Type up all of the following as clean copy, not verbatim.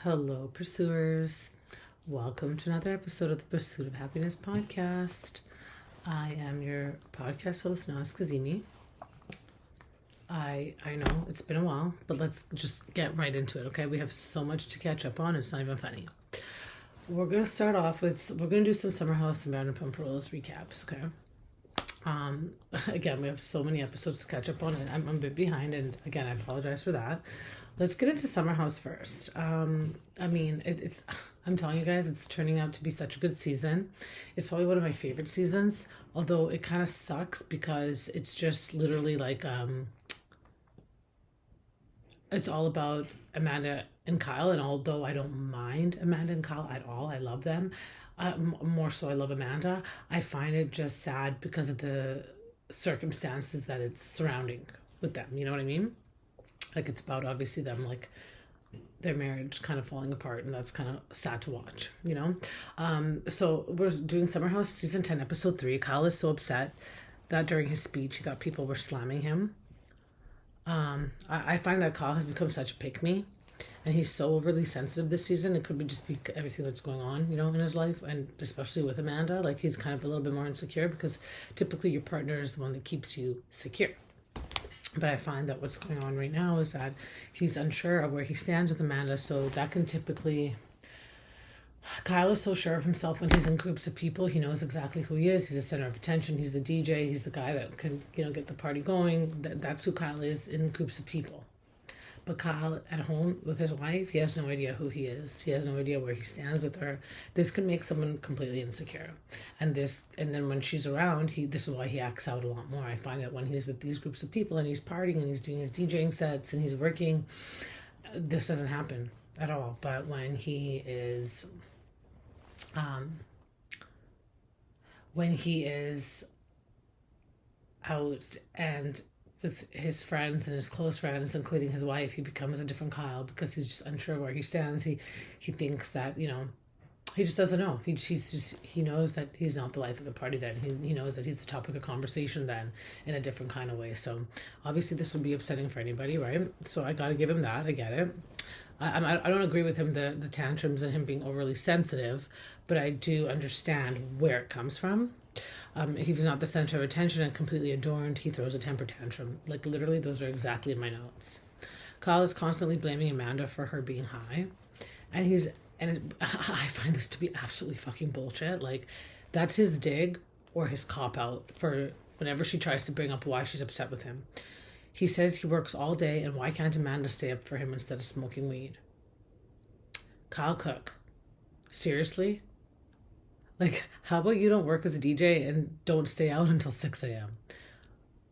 Hello, pursuers. Welcome to another episode of the Pursuit of Happiness podcast. I am your podcast host, Nas Kazimi. I know it's been a while, but let's just get right into it, okay? We have so much to catch up on, it's not even funny. We're going to start off with, we're going to do some Summer House and Vanderpump Rules recaps, okay? Again, we have so many episodes to catch up on, and I'm a bit behind, and again, I apologize for that. Let's get into Summer House first. It's I'm telling you guys, it's turning out to be such a good season. It's probably one of my favorite seasons, although it kind of sucks because it's just literally like it's all about Amanda and Kyle, and although I don't mind Amanda and Kyle at all, I love them. More so, I love Amanda. I find it just sad because of the circumstances that it's surrounding with them. You know what I mean? Like, it's about obviously them, like, their marriage kind of falling apart, and that's kind of sad to watch, you know? So we're doing Summer House season 10, episode 3. Kyle is so upset that during his speech he thought people were slamming him. I find that Kyle has become such a pick-me, and he's so overly sensitive this season. It could be just be everything that's going on, you know, in his life, and especially with Amanda. Like, he's kind of a little bit more insecure because typically your partner is the one that keeps you secure. But I find that what's going on right now is that he's unsure of where he stands with Amanda, so that can typically... Kyle is so sure of himself when he's in groups of people. He knows exactly who he is. He's the center of attention. He's the DJ. He's the guy that can, you know, get the party going. That's who Kyle is in groups of people. But Kyle at home with his wife, he has no idea who he is. He has no idea where he stands with her. This can make someone completely insecure. And then when she's around, this is why he acts out a lot more. I find that when he's with these groups of people and he's partying and he's doing his DJing sets and he's working, this doesn't happen at all. But when he is out and with his friends and his close friends, including his wife, he becomes a different Kyle because he's just unsure where he stands. He thinks that, you know, he just doesn't know. He knows that he's not the life of the party then. He knows that he's the topic of conversation then in a different kind of way. So obviously this would be upsetting for anybody, right? So I got to give him that. I get it. I don't agree with him, the tantrums and him being overly sensitive, but I do understand where it comes from. If he's not the center of attention and completely adorned, he throws a temper tantrum. Like, literally, those are exactly in my notes. Kyle is constantly blaming Amanda for her being high. I find this to be absolutely fucking bullshit. Like, that's his dig or his cop-out for whenever she tries to bring up why she's upset with him. He says he works all day, and why can't Amanda stay up for him instead of smoking weed? Kyle Cook. Seriously? Like, how about you don't work as a DJ and don't stay out until 6 a.m.?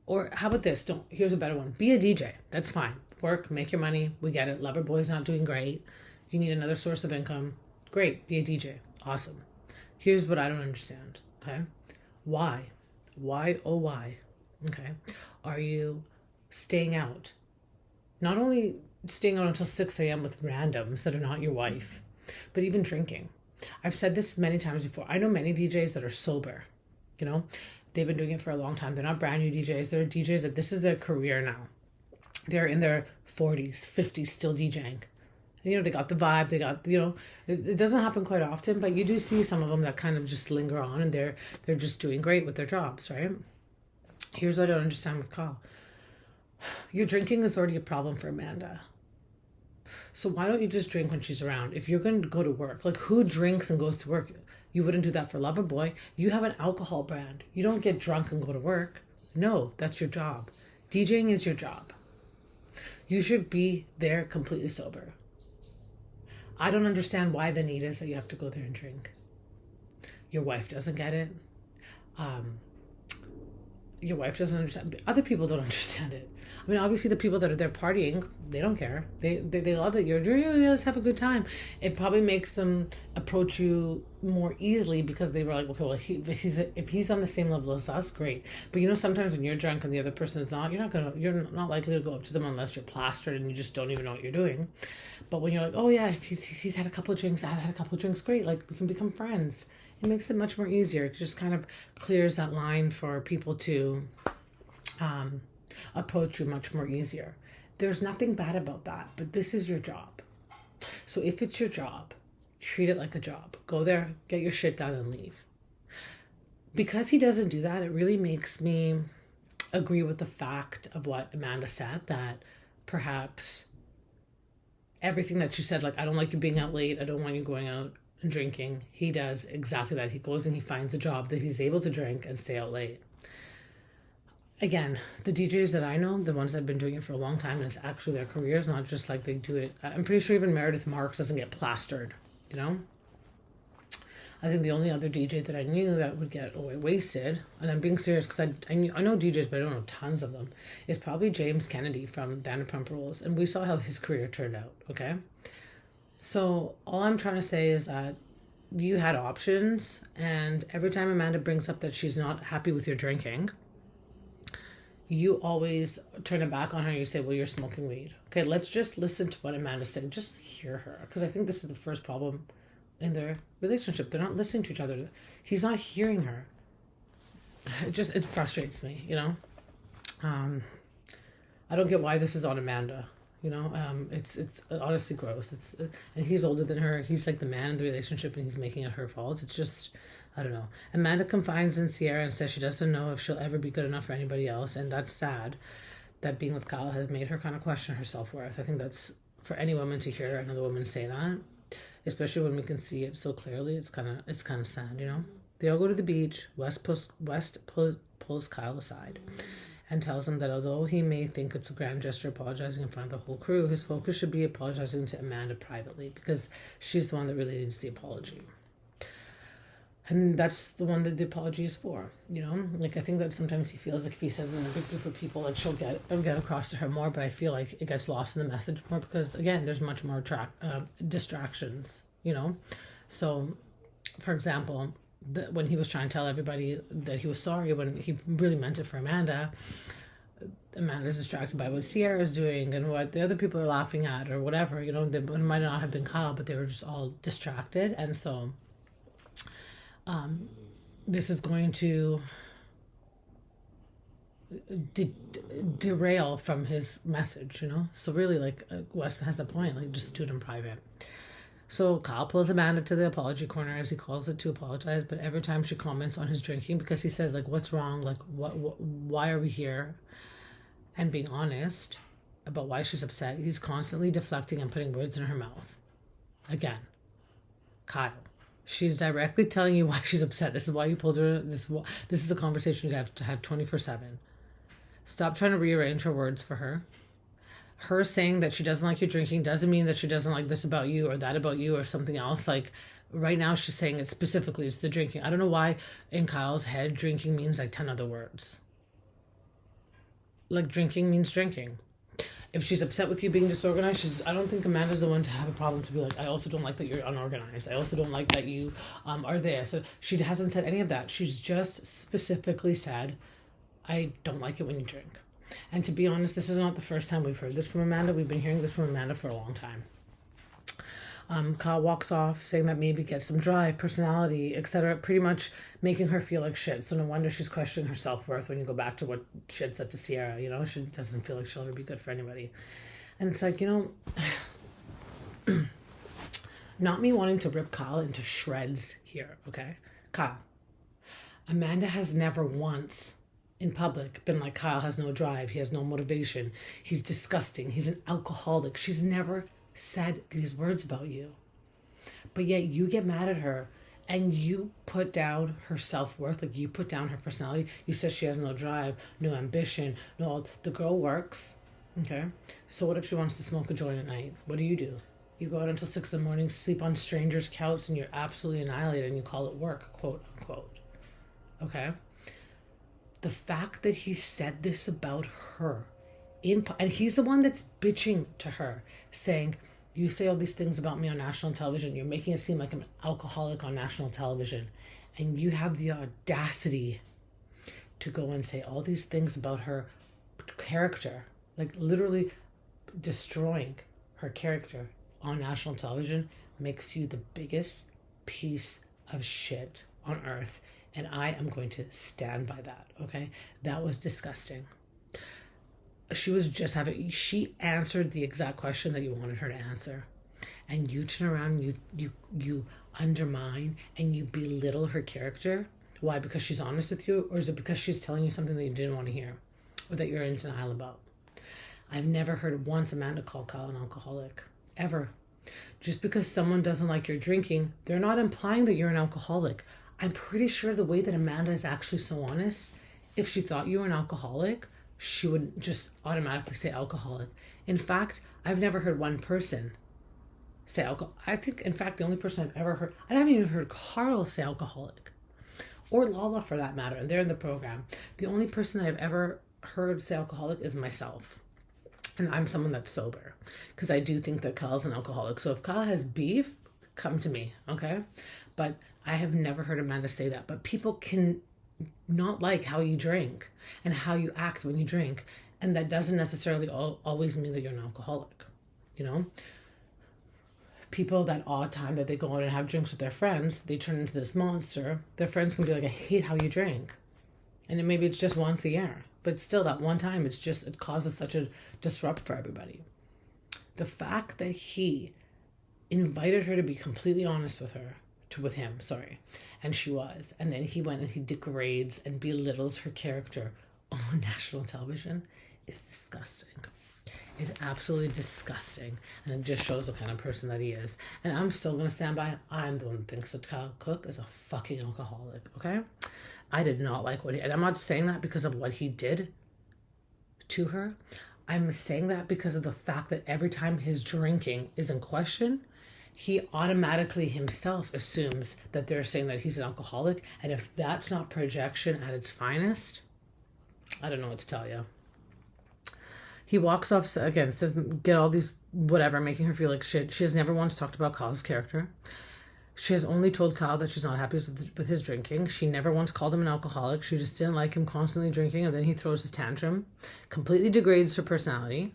Or how about this? Here's a better one. Be a DJ. That's fine. Work, make your money. We get it. Loverboy's not doing great. You need another source of income. Great. Be a DJ. Awesome. Here's what I don't understand. Okay? Why? Why, oh why? Okay? Are you staying out? Not only staying out until 6 a.m. with randoms that are not your wife, but even drinking. I've said this many times before. I know many DJs that are sober. You know, they've been doing it for a long time. They're not brand new DJs. They're DJs that this is their career now. They're in their 40s, 50s, still DJing. You know, they got the vibe. They got, you know, it doesn't happen quite often, but you do see some of them that kind of just linger on, and they're just doing great with their jobs, right? Here's what I don't understand with Kyle. Your drinking is already a problem for Amanda. So why don't you just drink when she's around? If you're going to go to work, like, who drinks and goes to work? You wouldn't do that for Loverboy. You have an alcohol brand. You don't get drunk and go to work. No, that's your job. DJing is your job. You should be there completely sober. I don't understand why the need is that you have to go there and drink. Your wife doesn't get it. Your wife doesn't understand. Other people don't understand it. I mean, obviously the people that are there partying, they don't care. They love that you're doing, yeah, let's have a good time. It probably makes them approach you more easily because they were like, okay, well, if he's on the same level as us, great. But you know, sometimes when you're drunk and the other person is not, you're not likely to go up to them unless you're plastered and you just don't even know what you're doing. But when you're like, oh yeah, if he's had a couple of drinks, I've had a couple of drinks, great. Like, we can become friends. It makes it much more easier. It just kind of clears that line for people to approach you much more easier. There's nothing bad about that, but this is your job. So if it's your job, treat it like a job. Go there, get your shit done, and leave. Because he doesn't do that, it really makes me agree with the fact of what Amanda said, that perhaps everything that she said, like, I don't like you being out late, I don't want you going out and drinking, he does exactly that. He goes and he finds a job that he's able to drink and stay out late. Again, the DJs that I know, the ones that have been doing it for a long time, and it's actually their careers, not just like they do it. I'm pretty sure even Meredith Marks doesn't get plastered, you know? I think the only other DJ that I knew that would get wasted, and I'm being serious because I know DJs, but I don't know tons of them, is probably James Kennedy from Vanderpump Rules. And we saw how his career turned out, okay? So all I'm trying to say is that you had options, and every time Amanda brings up that she's not happy with your drinking, you always turn it back on her and you say, well, you're smoking weed. Okay, let's just listen to what Amanda said. Just hear her, because I think this is the first problem in their relationship. They're not listening to each other. He's not hearing her. It frustrates me, you know? I don't get why this is on Amanda, you know? It's honestly gross. And he's older than her. He's like the man in the relationship, and he's making it her fault. It's just, I don't know. Amanda confides in Ciara and says she doesn't know if she'll ever be good enough for anybody else, and that's sad. That being with Kyle has made her kind of question her self-worth. I think that's, for any woman to hear another woman say that, especially when we can see it so clearly, it's kind of sad, you know? They all go to the beach. West pulls Kyle aside and tells him that although he may think it's a grand gesture apologizing in front of the whole crew, his focus should be apologizing to Amanda privately, because she's the one that really needs the apology. And that's the one that the apology is for, you know? Like, I think that sometimes he feels like if he says it in a big group of people, that it'll get across to her more, but I feel like it gets lost in the message more because, again, there's much more distractions, you know? So, for example, when he was trying to tell everybody that he was sorry when he really meant it for Amanda, Amanda's distracted by what Ciara's doing and what the other people are laughing at or whatever, you know? They might not have been Kyle, but they were just all distracted, and so this is going to derail from his message, you know? So really, like, Wes has a point, like, just do it in private. So Kyle pulls Amanda to the apology corner, as he calls it, to apologize, but every time she comments on his drinking, because he says, like, what's wrong? Like, why are we here? And being honest about why she's upset, he's constantly deflecting and putting words in her mouth. Again, Kyle. She's directly telling you why she's upset. This is why you pulled her. This is a conversation you have to have 24/7. Stop trying to rearrange her words for her. Her saying that she doesn't like your drinking doesn't mean that she doesn't like this about you or that about you or something else. Like, right now she's saying it specifically. It's the drinking. I don't know why in Kyle's head drinking means like 10 other words. Like, drinking means drinking. If she's upset with you being disorganized, I don't think Amanda's the one to have a problem to be like, I also don't like that you're unorganized. I also don't like that you are this. So she hasn't said any of that. She's just specifically said, I don't like it when you drink. And to be honest, this is not the first time we've heard this from Amanda. We've been hearing this from Amanda for a long time. Kyle walks off saying that maybe get some drive, personality, etc., pretty much making her feel like shit. So no wonder she's questioning her self-worth when you go back to what she had said to Ciara, you know? She doesn't feel like she'll ever be good for anybody. And it's like, you know, not me wanting to rip Kyle into shreds here, okay? Kyle, Amanda has never once in public been like, Kyle has no drive, he has no motivation, he's disgusting, he's an alcoholic. She's never said these words about you, but yet you get mad at her and you put down her self-worth, like you put down her personality. You said she has no drive, no ambition, the girl works, okay? So what if she wants to smoke a joint at night? What do? You go out until 6 in the morning, sleep on strangers' couch, and you're absolutely annihilated, and you call it work, quote unquote, okay? The fact that he said this about her and he's the one that's bitching to her, saying, you say all these things about me on national television. You're making it seem like I'm an alcoholic on national television. And you have the audacity to go and say all these things about her character, like literally destroying her character on national television, makes you the biggest piece of shit on earth. And I am going to stand by that, okay? That was disgusting. She answered the exact question that you wanted her to answer. and you turn around and you undermine and you belittle her character. Why? Because she's honest with you, or is it because she's telling you something that you didn't want to hear or that you're in denial about? I've never heard once Amanda call Kyle an alcoholic, ever. Just because someone doesn't like your drinking, they're not implying that you're an alcoholic. I'm pretty sure the way that Amanda is actually so honest, if she thought you were an alcoholic, she would just automatically say alcoholic. In fact, I've never heard one person say alcohol. I think, in fact, the only person I've ever heard, I haven't even heard Carl say alcoholic, or Lala for that matter, and they're in the program. The only person that I've ever heard say alcoholic is myself. And I'm someone that's sober, because I do think that Kyle's an alcoholic. So if Kyle has beef, come to me, okay? But I have never heard Amanda say that. But people can not like how you drink and how you act when you drink. And that doesn't necessarily always mean that you're an alcoholic, you know? People that odd time that they go out and have drinks with their friends, they turn into this monster. Their friends can be like, I hate how you drink. And then maybe it's just once a year. But still, that one time, it causes such a disrupt for everybody. The fact that he invited her to be completely honest with him, and she was, and then he went and he degrades and belittles her character on national television is disgusting. It's absolutely disgusting, and it just shows the kind of person that he is. And I'm still gonna stand by it. I'm the one that thinks that Kyle Cook is a fucking alcoholic. Okay. I did not like and I'm not saying that because of what he did to her. I'm saying that because of the fact that every time his drinking is in question, he automatically himself assumes that they're saying that he's an alcoholic. And if that's not projection at its finest, I don't know what to tell you. He walks off, again, says, get all these, whatever, making her feel like shit. She has never once talked about Kyle's character. She has only told Kyle that she's not happy with his drinking. She never once called him an alcoholic. She just didn't like him constantly drinking, and then he throws his tantrum. Completely degrades her personality.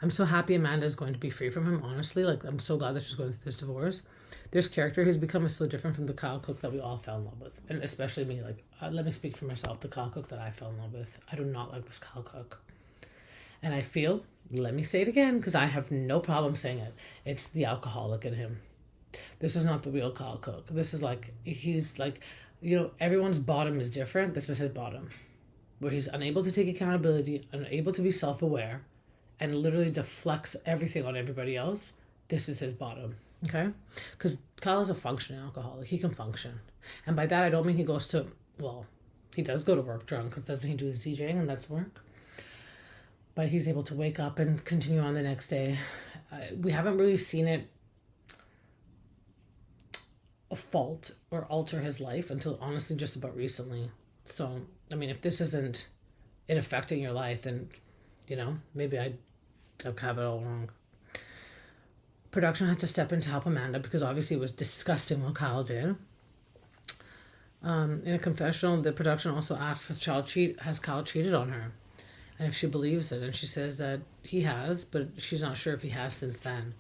I'm so happy Amanda is going to be free from him, honestly. Like, I'm so glad that she's going through this divorce. This character has become so different from the Kyle Cook that we all fell in love with. And especially me, like, let me speak for myself. The Kyle Cook that I fell in love with. I do not like this Kyle Cook. And I feel, let me say it again, because I have no problem saying it. It's the alcoholic in him. This is not the real Kyle Cook. This is like, he's like, you know, everyone's bottom is different. This is his bottom, where he's unable to take accountability, unable to be self-aware, and literally deflects everything on everybody else. This is his bottom, okay? Because Kyle is a functioning alcoholic. He can function. And by that, I don't mean he goes to, well, he does go to work drunk, because doesn't he do his DJing, and that's work? But he's able to wake up and continue on the next day. We haven't really seen it fault or alter his life until honestly just about recently. So, I mean, if this isn't it affecting your life, then, you know, maybe I'd have it all wrong. Production had to step in to help Amanda because obviously it was disgusting what Kyle did. In a confessional, the production also asks, has Kyle cheated on her? And if she believes it, and she says that he has, but she's not sure if he has since then.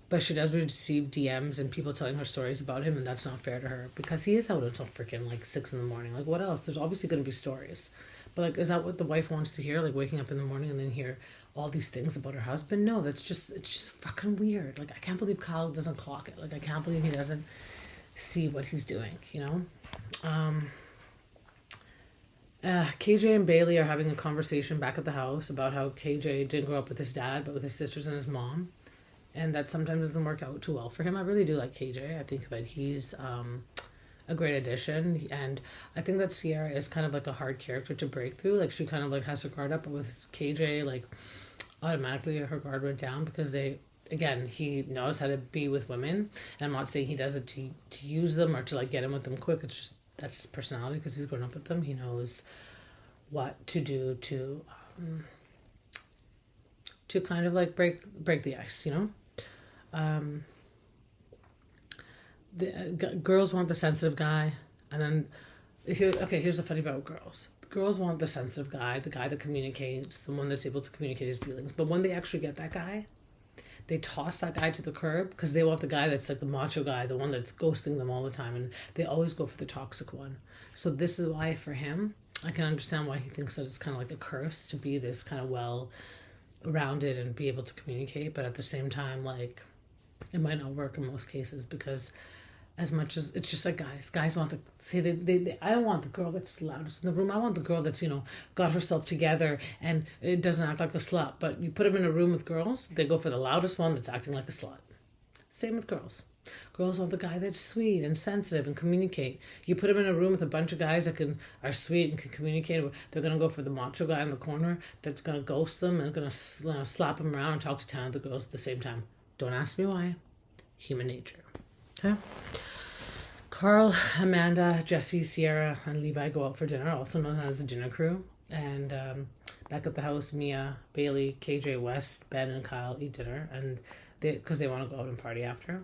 But she does receive DMs and people telling her stories about him, and that's not fair to her because he is out until freaking like 6 a.m. Like, what else? There's obviously going to be stories. But like, is that what the wife wants to hear? Like, waking up in the morning and then hear all these things about her husband? No, it's just fucking weird. Like, I can't believe Kyle doesn't clock it. Like, I can't believe he doesn't see what he's doing, you know? KJ and Bailey are having a conversation back at the house about how KJ didn't grow up with his dad, but with his sisters and his mom. And that sometimes doesn't work out too well for him. I really do like KJ. I think that he's a great addition. And I think that Ciara is kind of like a hard character to break through. Like, she kind of like has her guard up. But with KJ, like, automatically her guard went down because he knows how to be with women. And I'm not saying he does it to use them or to like get in with them quick. It's just, that's his personality because he's grown up with them. He knows what to do to kind of like break the ice, you know? The girls want the sensitive guy, and then here's the funny about girls. Girls want the sensitive guy, the guy that communicates, the one that's able to communicate his feelings. But when they actually get that guy, they toss that guy to the curb because they want the guy that's like the macho guy, the one that's ghosting them all the time, and they always go for the toxic one. So this is why for him, I can understand why he thinks that it's kind of like a curse to be this kind of well-rounded and be able to communicate, but at the same time, like, It might not work in most cases because as much as it's just like guys want I don't want the girl that's loudest in the room. I want the girl that's, got herself together and it doesn't act like a slut. But you put them in a room with girls, they go for the loudest one that's acting like a slut. Same with girls. Girls want the guy that's sweet and sensitive and communicate. You put them in a room with a bunch of guys that are sweet and can communicate. They're going to go for the macho guy in the corner that's going to ghost them and going to slap them around and talk to 10 other girls at the same time. Don't ask me why. Human nature. Okay? Carl, Amanda, Jesse, Ciara, and Levi go out for dinner, also known as the dinner crew. And back at the house, Mia, Bailey, KJ, West, Ben, and Kyle eat dinner, and because they want to go out and party after.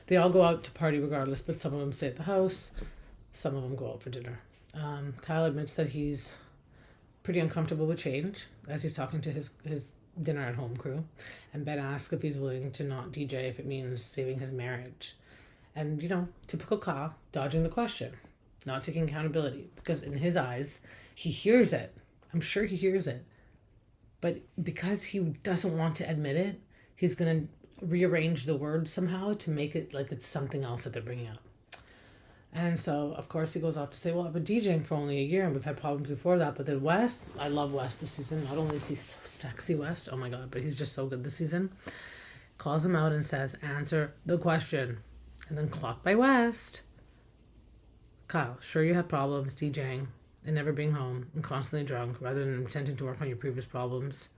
They all go out to party regardless, but some of them stay at the house. Some of them go out for dinner. Kyle admits that he's pretty uncomfortable with change as he's talking to his dinner at home crew. And Ben asks if he's willing to not DJ if it means saving his marriage. And, typical Kyle, dodging the question, not taking accountability. Because in his eyes, he hears it. I'm sure he hears it. But because he doesn't want to admit it, he's going to rearrange the words somehow to make it like it's something else that they're bringing up. And so, of course, he goes off to say, well, I've been DJing for only a year and we've had problems before that. But then West, I love West this season. Not only is he so sexy, West, oh my God, but he's just so good this season. Calls him out and says, answer the question. And then clocked by West. Kyle, sure you have problems DJing and never being home and constantly drunk rather than intending to work on your previous problems.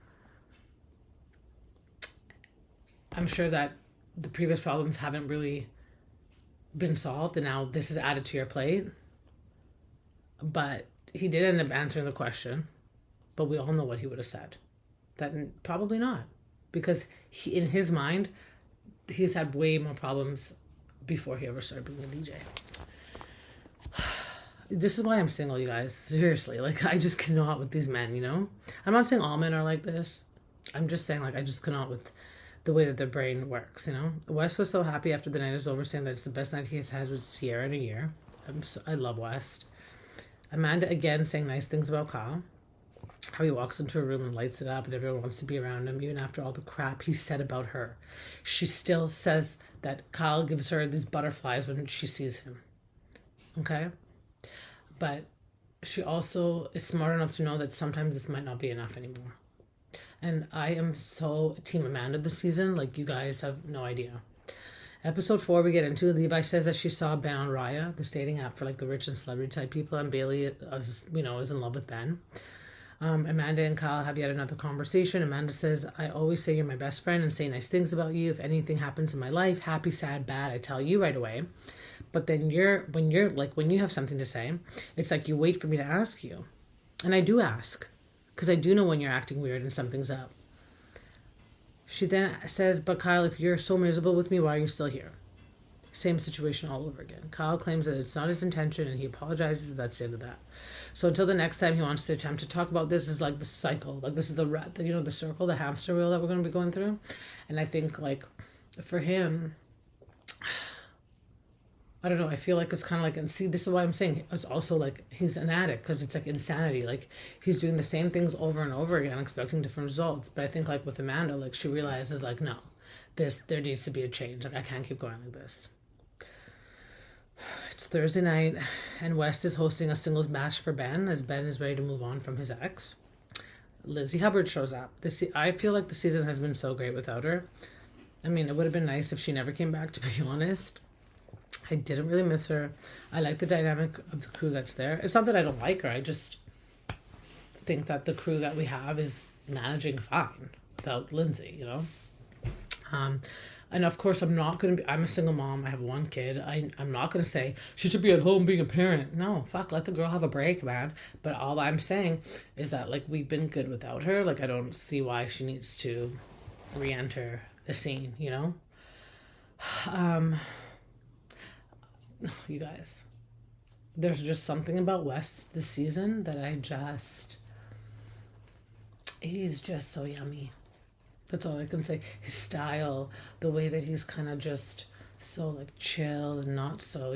I'm sure that the previous problems haven't really been solved and now this is added to your plate. But he did end up answering the question. But we all know what he would have said. That probably not. Because in his mind, he's had way more problems before he ever started being a DJ. This is why I'm single, you guys. Seriously. I just cannot with these men, I'm not saying all men are like this. I'm just saying, I just cannot with the way that their brain works, West was so happy after the night is over, saying that it's the best night he has had with Ciara in a year. I love West. Amanda, again, saying nice things about Kyle. How he walks into a room and lights it up and everyone wants to be around him, even after all the crap he said about her. She still says that Kyle gives her these butterflies when she sees him. Okay? But she also is smart enough to know that sometimes this might not be enough anymore. And I am so Team Amanda this season. You guys have no idea. Episode 4 we get into. Levi says that she saw Ben on Raya, this dating app for the rich and celebrity type people. And Bailey, is in love with Ben. Amanda and Kyle have yet another conversation. Amanda says, I always say you're my best friend and say nice things about you. If anything happens in my life, happy, sad, bad, I tell you right away. But then when you have something to say, it's you wait for me to ask you. And I do ask. Because I do know when you're acting weird and something's up. She then says, but Kyle, if you're so miserable with me, why are you still here? Same situation all over again. Kyle claims that it's not his intention and he apologizes, and that's the end of that. So until the next time he wants to attempt to talk about this is the cycle. This is the circle, the hamster wheel that we're going to be going through. And I think for him, I don't know, I feel it's kind of and see, this is why I'm saying it's also he's an addict because it's insanity. He's doing the same things over and over again, expecting different results. But I think with Amanda, she realizes no, there needs to be a change. I can't keep going like this. It's Thursday night, and West is hosting a singles bash for Ben as Ben is ready to move on from his ex. Lindsay Hubbard shows up. I feel like the season has been so great without her. I mean, it would have been nice if she never came back, to be honest. I didn't really miss her. I like the dynamic of the crew that's there. It's not that I don't like her. I just think that the crew that we have is managing fine without Lindsay, And of course, I'm a single mom. I have one kid. I'm not going to say she should be at home being a parent. No, fuck, let the girl have a break, man. But all I'm saying is that, we've been good without her. I don't see why she needs to re-enter the scene, You guys, there's just something about West this season that he's just so yummy. That's all I can say. His style, the way that he's kind of just so chill and not so,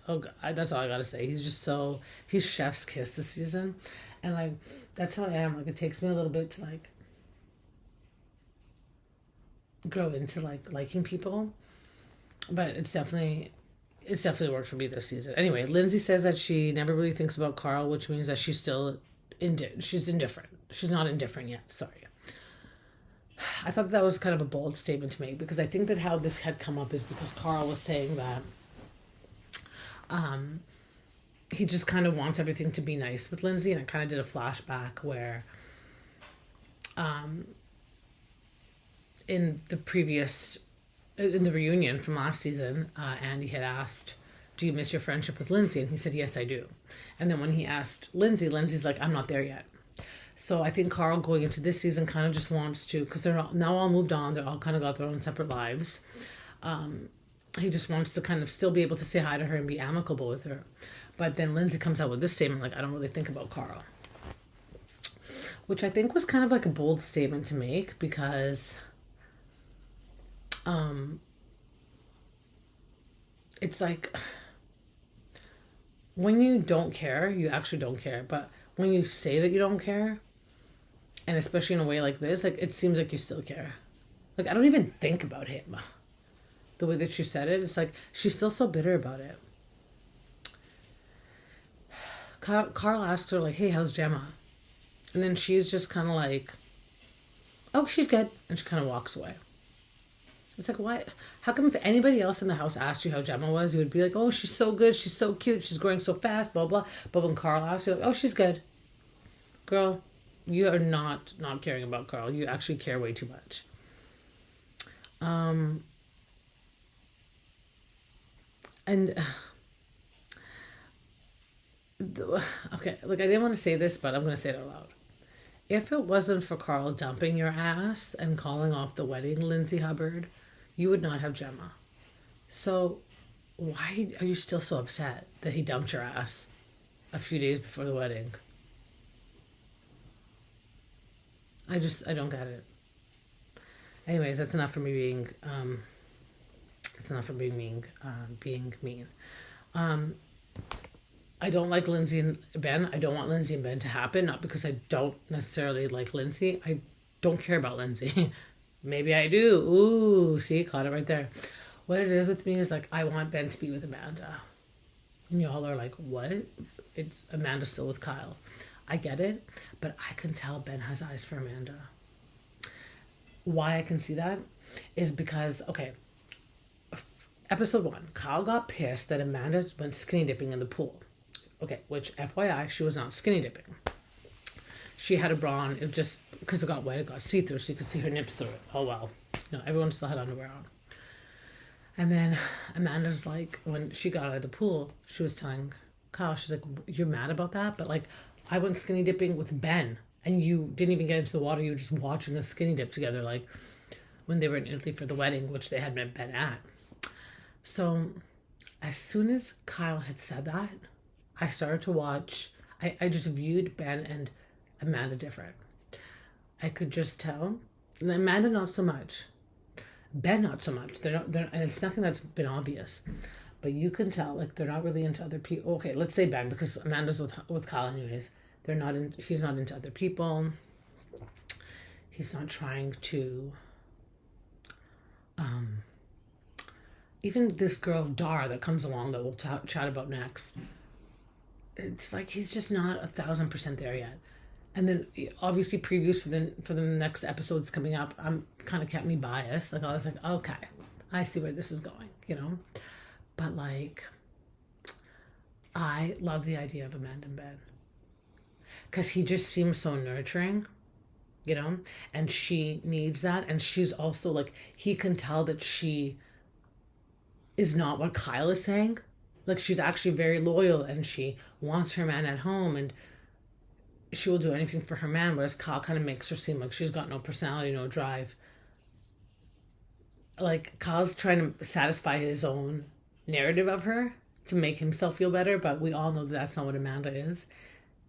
Oh, God, that's all I gotta say. He's chef's kiss this season. And that's how I am. It takes me a little bit to grow into like liking people, but it's definitely worked for me this season. Anyway, Lindsay says that she never really thinks about Carl, which means that she's still she's indifferent. She's not indifferent yet. Sorry. I thought that was kind of a bold statement to make, because I think that how this had come up is because Carl was saying that he just kind of wants everything to be nice with Lindsay, and it kind of did a flashback where in the reunion from last season, Andy had asked, do you miss your friendship with Lindsay? And he said, yes, I do. And then when he asked Lindsay, Lindsay's like, I'm not there yet. So I think Carl going into this season kind of just wants to, because they're now all moved on, they're all kind of got their own separate lives. He just wants to kind of still be able to say hi to her and be amicable with her. But then Lindsay comes out with this statement, like, I don't really think about Carl. Which I think was kind of like a bold statement to make, because it's like, when you don't care, you actually don't care. But when you say that you don't care, and especially in a way like this, like, it seems like you still care. Like, I don't even think about him. The way that she said it, it's like she's still so bitter about it. Carl asked her, like, hey, how's Gemma? And then she's just kind of like, oh, she's good. And she kind of walks away. It's like, why? How come if anybody else in the house asked you how Gemma was, you would be like, oh, she's so good, she's so cute, she's growing so fast, blah, blah. But when Carl asked you, like, oh, she's good. Girl, you are not caring about Carl. You actually care way too much. And okay, like, I didn't want to say this, but I'm going to say it out loud. If it wasn't for Carl dumping your ass and calling off the wedding, Lindsay Hubbard, you would not have Gemma. So why are you still so upset that he dumped your ass a few days before the wedding? I don't get it. Anyways, that's enough for me being being mean. I don't like Lindsay and Ben. I don't want Lindsay and Ben to happen. Not because I don't necessarily like Lindsay. I don't care about Lindsay. Maybe I do. Ooh, see, caught it right there. What it is with me is, like, I want Ben to be with Amanda. And y'all are like, what? It's Amanda still with Kyle. I get it, but I can tell Ben has eyes for Amanda. Why I can see that is because, okay, episode 1, Kyle got pissed that Amanda went skinny dipping in the pool. Okay, which, FYI, she was not skinny dipping. She had a bra on. It just, because it got wet, it got see-through, so you could see her nips through it. Oh, well. No, everyone still had underwear on. And then Amanda's like, when she got out of the pool, she was telling Kyle, she's like, you're mad about that? But, like, I went skinny dipping with Ben, and you didn't even get into the water. You were just watching us skinny dip together, like, when they were in Italy for the wedding, which they had met Ben at. So, as soon as Kyle had said that, I started to watch. I just viewed Ben and Amanda different. I could just tell. And Amanda, not so much. Ben, not so much. They're not, and it's nothing that's been obvious. But you can tell, like, they're not really into other people. Okay, let's say Ben, because Amanda's with Kyle anyways. He's not into other people. He's not trying to, even this girl, Dara, that comes along that we'll chat about next. It's like he's just not 1,000% there yet. And then obviously previews for the next episodes coming up, kind of kept me biased. Like, I was like, okay, I see where this is going, you know. But, like, I love the idea of Amanda and Ben, because he just seems so nurturing, you know, and she needs that. And she's also, like, he can tell that she is not what Kyle is saying. Like, she's actually very loyal and she wants her man at home and she will do anything for her man, whereas Kyle kind of makes her seem like she's got no personality, no drive. Like, Kyle's trying to satisfy his own narrative of her to make himself feel better, but we all know that that's not what Amanda is.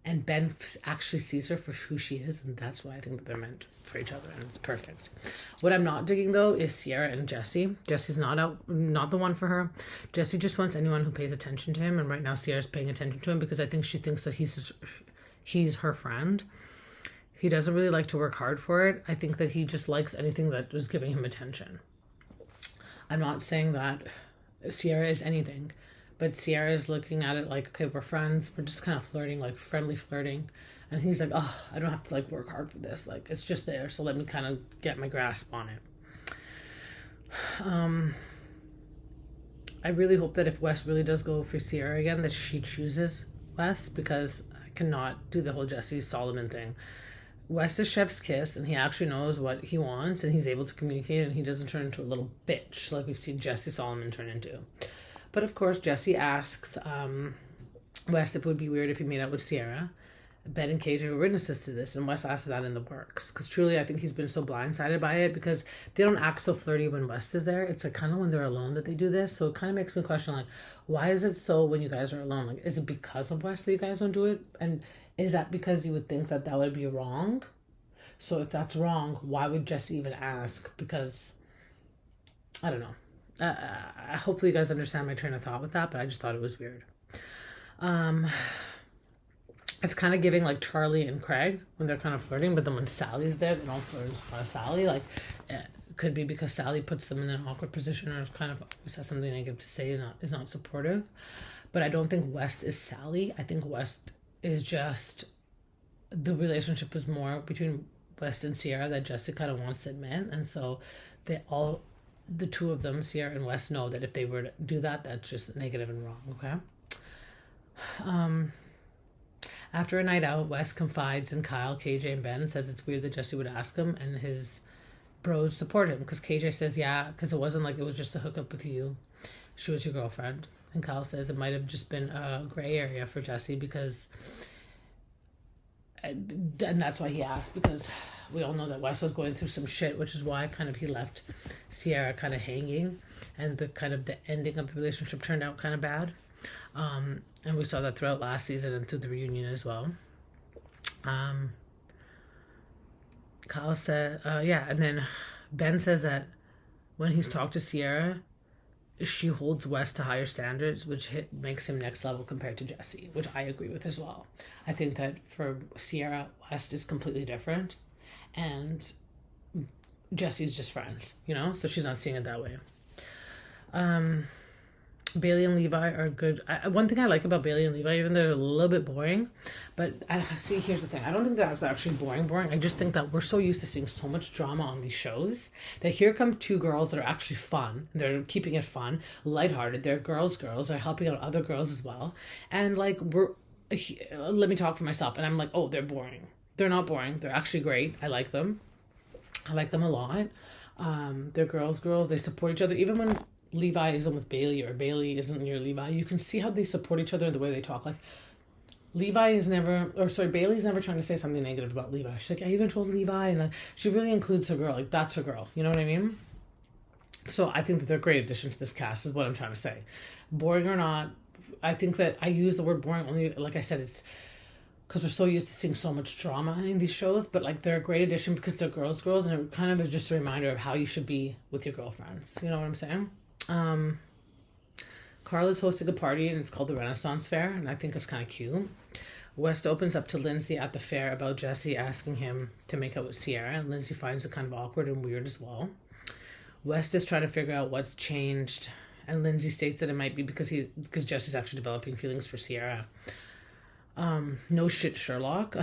And Ben actually sees her for who she is, and that's why I think that they're meant for each other, and it's perfect. What I'm not digging, though, is Ciara and Jesse. Jesse's not the one for her. Jesse just wants anyone who pays attention to him, and right now Ciara's paying attention to him because I think she thinks that he's her friend. He doesn't really like to work hard for it. I think that he just likes anything that is giving him attention. I'm not saying that Ciara is anything, but Ciara is looking at it like, okay, we're friends. We're just kind of flirting, like friendly flirting. And he's like, oh, I don't have to like work hard for this. Like, it's just there. So let me kind of get my grasp on it. I really hope that if Wes really does go for Ciara again, that she chooses Wes, because I cannot do the whole Jesse Solomon thing. Wes is chef's kiss, and he actually knows what he wants, and he's able to communicate, and he doesn't turn into a little bitch like we've seen Jesse Solomon turn into. But of course, Jesse asks Wes if it would be weird if he made out with Ciara. Ben and KJ were witnesses to this, and Wes asks that in the works. Because truly, I think he's been so blindsided by it, because they don't act so flirty when Wes is there. It's like kind of when they're alone that they do this. So it kind of makes me question, like, why is it so when you guys are alone? Like, is it because of Wes that you guys don't do it? And is that because you would think that that would be wrong? So if that's wrong, why would Jesse even ask? Because, I don't know. Hopefully you guys understand my train of thought with that, but I just thought it was weird. It's kind of giving like Charlie and Craig when they're kind of flirting, but then when Sally's there, they don't flirt in front of Sally. Like, it could be because Sally puts them in an awkward position, or kind of always has something negative to say and is not supportive. But I don't think West is Sally. I think West is just, the relationship is more between West and Ciara that Jesse kind of wants to admit. And so the two of them, Ciara and West, know that if they were to do that, that's just negative and wrong, okay? After a night out, Wes confides in Kyle, KJ, and Ben, and says it's weird that Jesse would ask him, and his bros support him, because KJ says, yeah, because it wasn't like it was just a hookup with you. She was your girlfriend. And Kyle says it might have just been a gray area for Jesse, because, and that's why he asked, because we all know that Wes was going through some shit, which is why kind of he left Ciara kind of hanging, and the kind of the ending of the relationship turned out kind of bad. And we saw that throughout last season and through the reunion as well. Kyle said, and then Ben says that when he's talked to Ciara, she holds Wes to higher standards, which makes him next level compared to Jesse, which I agree with as well. I think that for Ciara, Wes is completely different, and Jesse's just friends, so she's not seeing it that way. Bailey and Levi are good. One thing I like about Bailey and Levi, even though they're a little bit boring, but see, here's the thing. I don't think they're actually boring. I just think that we're so used to seeing so much drama on these shows that here come two girls that are actually fun. They're keeping it fun, lighthearted. They're girls. They're helping out other girls as well. And like, let me talk for myself. And I'm like, oh, they're boring. They're not boring. They're actually great. I like them. I like them a lot. They're girls. They support each other. Even when Levi isn't with Bailey or Bailey isn't near Levi, you can see how they support each other in the way they talk. Like, Bailey's never trying to say something negative about Levi. She's like, I even told Levi, and like, she really includes her girl. Like, that's her girl. You know what I mean? So I think that they're a great addition to this cast, is what I'm trying to say. Boring or not, I think that I use the word boring only, like I said, it's because we're so used to seeing so much drama in these shows, but like, they're a great addition because they're girls, and it kind of is just a reminder of how you should be with your girlfriends. You know what I'm saying? Carl is hosting a party, and it's called the Renaissance Fair, and I think it's kind of cute. West opens up to Lindsay at the fair about Jesse asking him to make out with Ciara, and Lindsay finds it kind of awkward and weird as well. West is trying to figure out what's changed, and Lindsay states that it might be because Jesse's actually developing feelings for Ciara. No shit, Sherlock.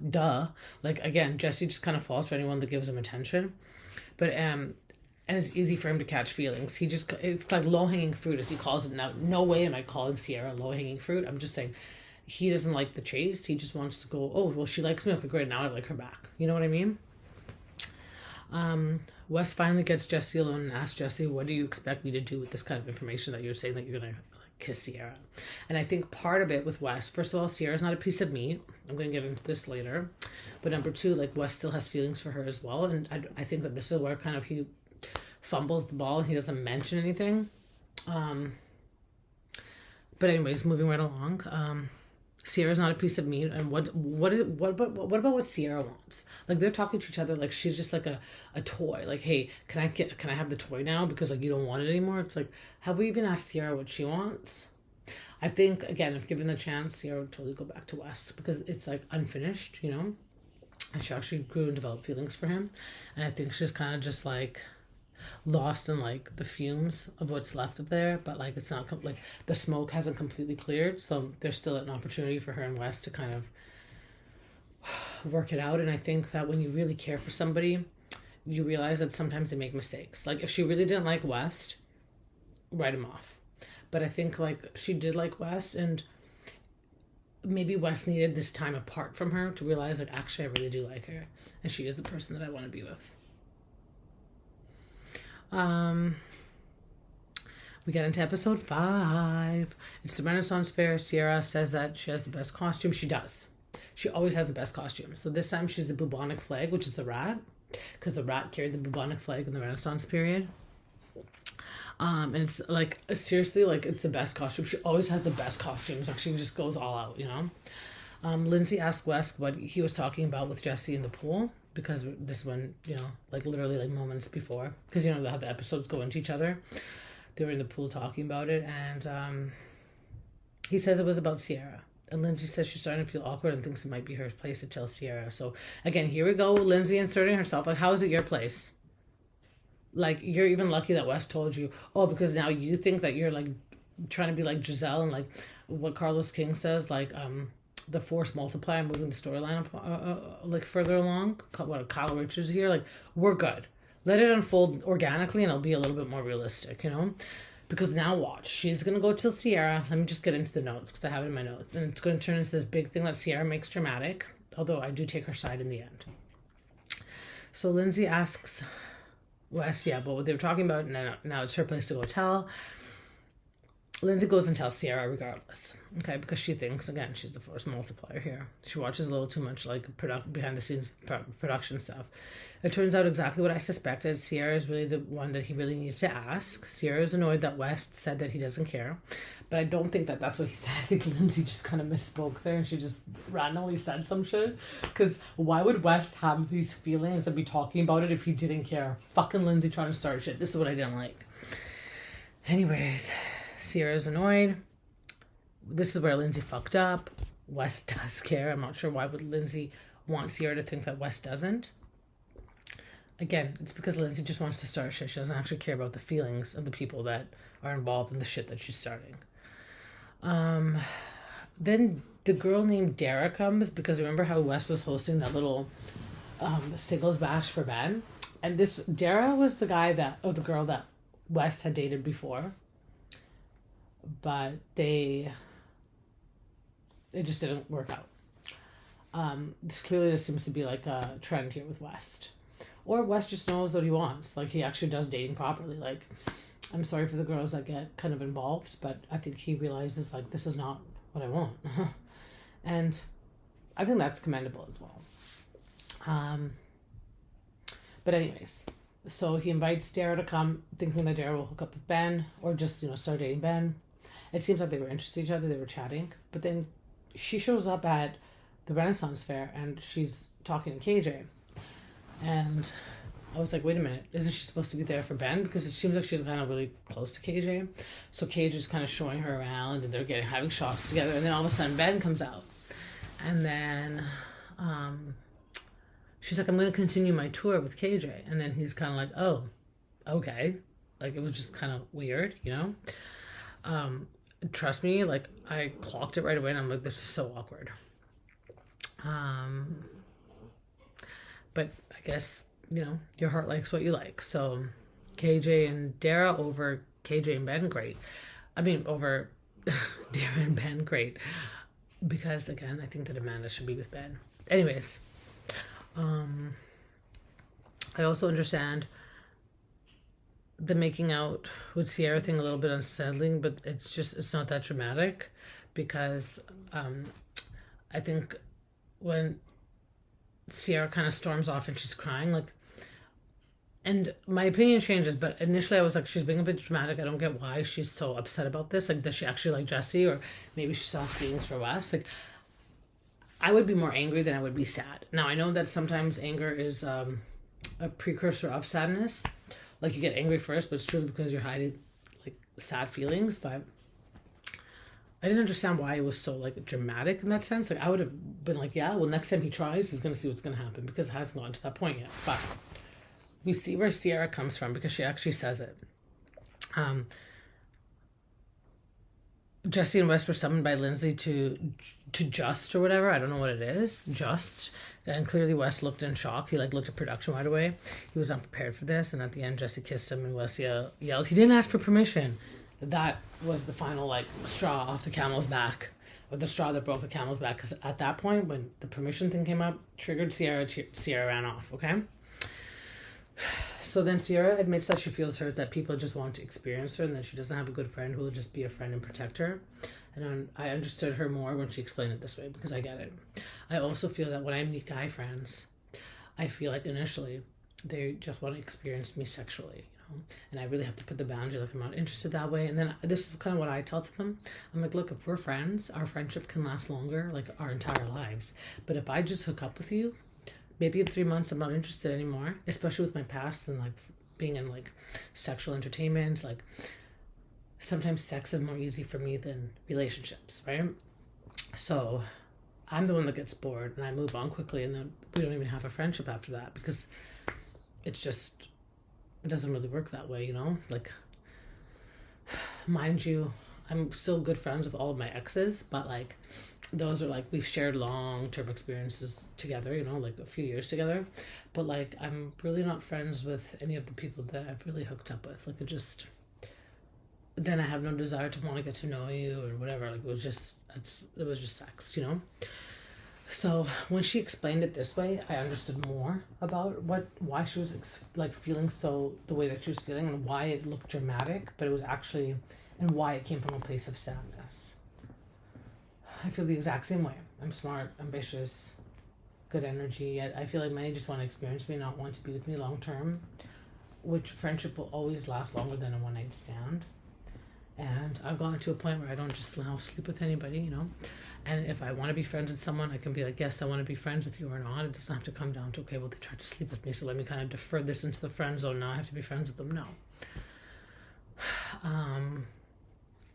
Duh. Like, again, Jesse just kind of falls for anyone that gives him attention. But, and it's easy for him to catch feelings. It's like low-hanging fruit, as he calls it now. No way am I calling Ciara low-hanging fruit. I'm just saying he doesn't like the chase. He just wants to go, oh, well, she likes me. Okay, great. Now I like her back. You know what I mean? Wes finally gets Jesse alone and asks Jesse, what do you expect me to do with this kind of information that you're saying that you're going to kiss Ciara? And I think part of it with Wes, first of all, Ciara's not a piece of meat. I'm going to get into this later. But number two, like, Wes still has feelings for her as well. And I think that this is where kind of he fumbles the ball and he doesn't mention anything. But anyways, moving right along. Ciara's not a piece of meat, and what about what Ciara wants? Like, they're talking to each other like she's just like a toy. Like, hey, can I have the toy now because like you don't want it anymore? It's like, have we even asked Ciara what she wants? I think, again, if given the chance, Ciara would totally go back to Wes because it's like unfinished, and she actually grew and developed feelings for him. And I think she's kind of just like lost in like the fumes of what's left of there, but like it's not like the smoke hasn't completely cleared, so there's still an opportunity for her and Wes to kind of work it out. And I think that when you really care for somebody, you realize that sometimes they make mistakes. Like if she really didn't like Wes, write him off. But I think like she did like Wes, and maybe Wes needed this time apart from her to realize like actually I really do like her, and she is the person that I want to be with. We get into episode 5. It's the Renaissance Fair. Ciara says that she has the best costume. She does. She always has the best costume. So this time she's the bubonic flag, which is the rat, because the rat carried the bubonic flag in the Renaissance period. And it's like, seriously, like it's the best costume. She always has the best costumes. Like she just goes all out, you know. Lindsay asked Wes what he was talking about with Jesse in the pool, because this one, you know, like literally like moments before, because you know how the episodes go into each other. They were in the pool talking about it, and he says it was about Ciara. And Lindsay says she's starting to feel awkward and thinks it might be her place to tell Ciara. So again, here we go, Lindsay inserting herself. Like, how is it your place? Like, you're even lucky that Wes told you, oh, because now you think that you're like trying to be like Giselle, and like what Carlos King says, like the force multiplier, moving the storyline like further along. What Kyle Richards here, like we're good. Let it unfold organically, and it'll be a little bit more realistic, you know. Because now watch, she's gonna go to Ciara. Let me just get into the notes because I have it in my notes, and it's gonna turn into this big thing that Ciara makes dramatic. Although I do take her side in the end. So Lindsay asks Wes, yeah, but what they were talking about, now it's her place to go tell. Lindsay goes and tells Ciara regardless, okay, because she thinks, again, she's the force multiplier here. She watches a little too much like behind the scenes production stuff. It turns out exactly what I suspected. Ciara is really the one that he really needs to ask. Ciara is annoyed that Wes said that he doesn't care, but I don't think that that's what he said. I think Lindsay just kind of misspoke there, and she just randomly said some shit. Because why would Wes have these feelings and be talking about it if he didn't care? Fucking Lindsay trying to start shit. This is what I didn't like. Anyways, Ciara's annoyed. This is where Lindsay fucked up. Wes does care. I'm not sure why would Lindsay want Ciara to think that Wes doesn't. Again, it's because Lindsay just wants to start shit. She doesn't actually care about the feelings of the people that are involved in the shit that she's starting. Then the girl named Dara comes, because remember how Wes was hosting that little singles bash for men? And this Dara was the girl that Wes had dated before. But it just didn't work out. This clearly just seems to be like a trend here with Wes. Or Wes just knows what he wants. Like, he actually does dating properly. Like, I'm sorry for the girls that get kind of involved, but I think he realizes, like, this is not what I want. And I think that's commendable as well. But anyways, so he invites Dara to come, thinking that Dara will hook up with Ben, or just, start dating Ben. It seems like they were interested in each other. They were chatting. But then she shows up at the Renaissance Fair, and she's talking to KJ. And I was like, wait a minute, isn't she supposed to be there for Ben? Because it seems like she's kind of really close to KJ. So KJ's kind of showing her around, and they're having shots together. And then all of a sudden, Ben comes out. And then she's like, I'm going to continue my tour with KJ. And then he's kind of like, oh, okay. Like, it was just kind of weird, Trust me, like, I clocked it right away, and I'm like, this is so awkward. But I guess, your heart likes what you like. So KJ and Dara over KJ and Ben, great. I mean, over Dara and Ben, great. Because, again, I think that Amanda should be with Ben. Anyways, I also understand the making out with Ciara thing a little bit unsettling, but it's not that dramatic, because I think when Ciara kind of storms off and she's crying, like, and my opinion changes, but initially I was like, she's being a bit dramatic. I don't get why she's so upset about this. Like, does she actually like Jesse, or maybe she still has feelings for Wes? Like, I would be more angry than I would be sad. Now, I know that sometimes anger is a precursor of sadness. Like, you get angry first, but it's truly because you're hiding like sad feelings. But I didn't understand why it was so like dramatic in that sense. Like I would have been like, yeah, well, next time he tries, he's gonna see what's gonna happen because it hasn't gotten to that point yet. But we see where Ciara comes from because she actually says it. Jesse and Wes were summoned by Lindsay to just or whatever. I don't know what it is. Just. And clearly Wes looked in shock. He like looked at production right away. He was not prepared for this. And at the end, Jesse kissed him and Wes yelled. He didn't ask for permission. That was the final like straw off the camel's back. Or the straw that broke the camel's back. Because at that point, when the permission thing came up, triggered Ciara. Ciara ran off. Okay? So then Ciara admits that she feels hurt that people just want to experience her and that she doesn't have a good friend who will just be a friend and protect her. And I understood her more when she explained it this way because I get it. I also feel that when I meet guy friends, I feel like initially they just want to experience me sexually, you know? And I really have to put the boundary, like I'm not interested that way. And then this is kind of what I tell to them. I'm like, look, if we're friends, our friendship can last longer, like our entire lives. But if I just hook up with you, maybe in 3 months I'm not interested anymore, especially with my past and like being in like sexual entertainment. Like sometimes sex is more easy for me than relationships, right? So I'm the one that gets bored and I move on quickly, and then we don't even have a friendship after that because it doesn't really work that way, you know? Like, mind you, I'm still good friends with all of my exes, but like those are like we've shared long-term experiences together, you know, like a few years together. But like I'm really not friends with any of the people that I've really hooked up with. Like then I have no desire to want to get to know you or whatever. Like it was just sex, you know. So when she explained it this way, I understood more about why she was like feeling so the way that she was feeling and why it looked dramatic, but it was actually, and why it came from a place of sadness. I feel the exact same way. I'm smart, ambitious, good energy, yet I feel like many just want to experience me, not want to be with me long term, which friendship will always last longer than a one night stand. And I've gotten to a point where I don't just now sleep with anybody, you know. And if I want to be friends with someone, I can be like, yes, I want to be friends with you or not. It doesn't have to come down to, okay, well, they tried to sleep with me, so let me kind of defer this into the friend zone. Now I have to be friends with them. No.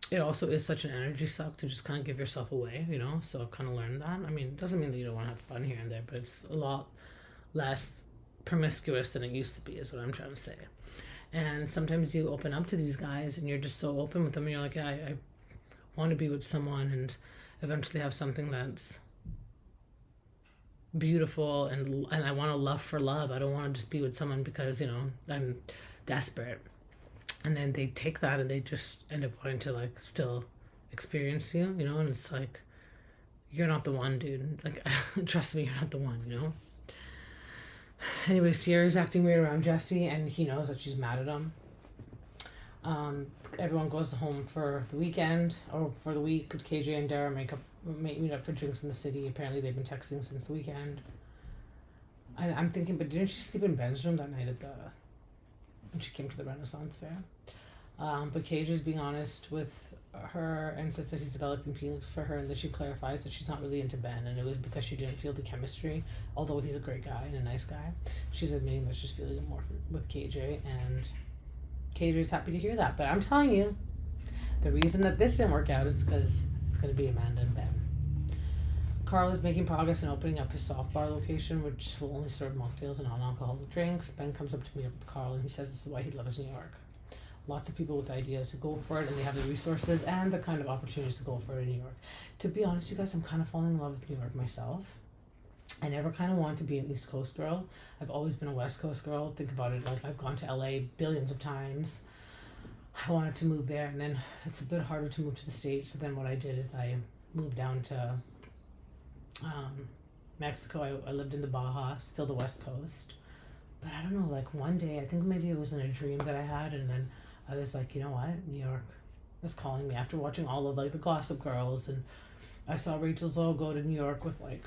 It also is such an energy suck to just kind of give yourself away, you know. So I've kind of learned that. I mean, it doesn't mean that you don't want to have fun here and there, but it's a lot less promiscuous than it used to be, is what I'm trying to say. And sometimes you open up to these guys and you're just so open with them and you're like, yeah, I want to be with someone and eventually have something that's beautiful, and I want to love for love. I don't want to just be with someone because, you know, I'm desperate. And then they take that and they just end up wanting to like still experience you, you know, and it's like, you're not the one, dude. Like, trust me, you're not the one, you know. Anyway, Ciara's acting weird around Jesse, and he knows that she's mad at him. Everyone goes home for the weekend, or for the week. KJ and Dara meet up for drinks in the city. Apparently they've been texting since the weekend. I'm thinking, but didn't she sleep in Ben's room that night when she came to the Renaissance Fair? But KJ's being honest with her and says that he's developing feelings for her, and then she clarifies that she's not really into Ben, and it was because she didn't feel the chemistry, although he's a great guy and a nice guy. She's admitting that she's feeling more with KJ, and KJ's happy to hear that. But I'm telling you, the reason that this didn't work out is because it's going to be Amanda and Ben. Carl is making progress in opening up his soft bar location, which will only serve mocktails and non-alcoholic drinks. Ben comes up to meet up with Carl, and he says this is why he loves New York. Lots of people with ideas to go for it, and they have the resources and the kind of opportunities to go for it in New York. To be honest, you guys, I'm kind of falling in love with New York myself. I never kind of wanted to be an East Coast girl. I've always been a West Coast girl. Think about it, like I've gone to LA billions of times. I wanted to move there, and then it's a bit harder to move to the States. So then what I did is I moved down to Mexico. I lived in the Baja, still the West Coast. But I don't know, like one day, I think maybe it was in a dream that I had, and then I was like, you know what, New York was calling me after watching all of like the Gossip Girls, and I saw Rachel Zoe go to New York with like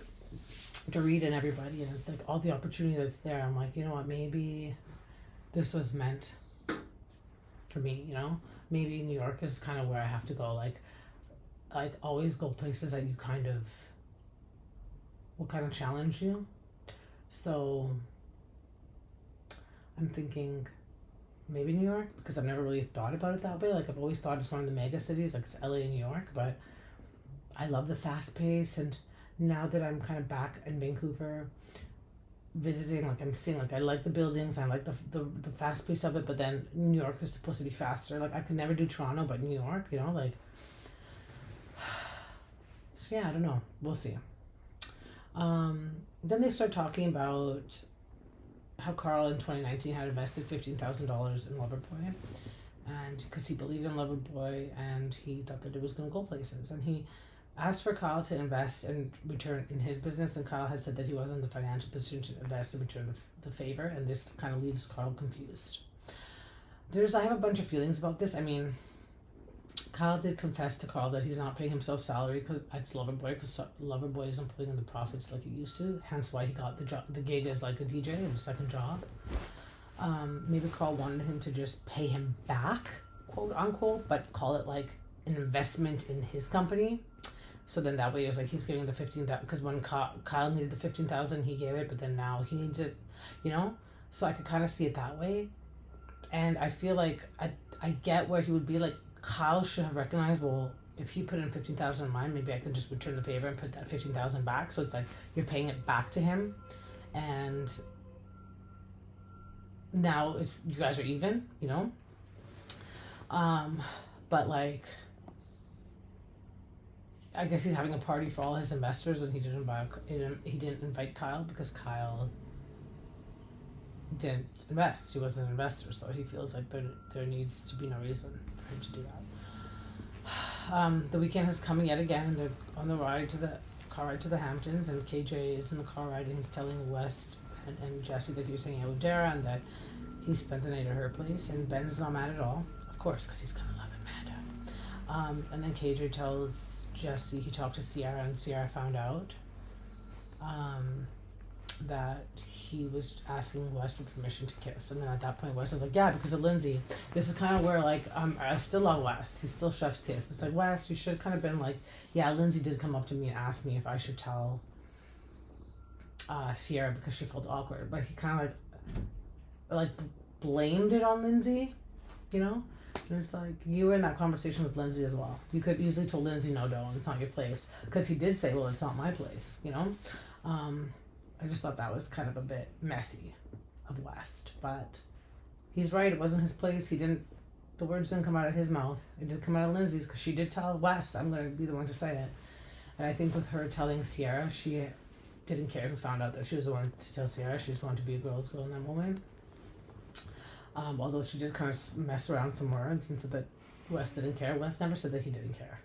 Dorit and everybody, and it's like all the opportunity that's there. I'm like, you know what, maybe this was meant for me, you know? Maybe New York is kind of where I have to go. Like always go places that you will kind of challenge you. So I'm thinking maybe New York, because I've never really thought about it that way. Like I've always thought it's one of the mega cities, like it's LA and New York, but I love the fast pace, and now that I'm kind of back in Vancouver visiting, like I'm seeing, like I like the buildings, I like the fast pace of it, but then New York is supposed to be faster. Like I could never do Toronto, but New York, you know, like, so yeah, I don't know, we'll see. Then they start talking about how Carl in 2019 had invested $15,000 in Loverboy, and because he believed in Loverboy and he thought that it was going to go places, and he asked for Kyle to invest and return in his business, and Kyle had said that he wasn't in the financial position to invest and return the favor, and this kind of leaves Carl confused. I have a bunch of feelings about this. I mean, Kyle did confess to Carl that he's not paying himself salary at Loverboy because Loverboy isn't putting in the profits like it used to. Hence why he got the gig as like a DJ and a second job. Maybe Carl wanted him to just pay him back, quote unquote, but call it like an investment in his company. So then that way it was like he's giving the 15,000 because when Kyle needed the 15,000, he gave it, but then now he needs it, you know. So I could kind of see it that way, and I feel like I get where he would be like. Kyle should have recognized, well, if he put in 15,000 in mine, maybe I can just return the favor and put that 15,000 back. So it's like you're paying it back to him, and now it's you guys are even, you know. But like, I guess he's having a party for all his investors, and he didn't invite Kyle because Kyle didn't invest. He wasn't an investor, so he feels like there needs to be no reason for him to do that. The weekend has come yet again, and they're on the car ride to the Hamptons, and KJ is in the car ride, and he's telling West and Jesse that he was hanging out with Dara and that he spent the night at her place, and Ben's not mad at all, of course, because he's gonna love Amanda. And then KJ tells Jesse he talked to Ciara, and Ciara found out that he was asking Wes for permission to kiss, and then at that point Wes was like, yeah, because of Lindsay. This is kind of where like I still love Wes, he's still chef's kiss, but it's like, Wes, you should have kind of been like, yeah, Lindsay did come up to me and ask me if I should tell Ciara because she felt awkward, but he kind of like blamed it on Lindsay, you know. And it's like, you were in that conversation with Lindsay as well. You could easily told Lindsay, no, don't, it's not your place, because he did say, well, it's not my place, you know. I just thought that was kind of a bit messy of West, but he's right, it wasn't his place. The words didn't come out of his mouth. It did come out of Lindsay's, because she did tell West, I'm going to be the one to say it. And I think with her telling Ciara, she didn't care who found out that she was the one to tell Ciara. She just wanted to be a girl's girl in that moment. Although she just kind of messed around some words and said that West didn't care. West never said that he didn't care.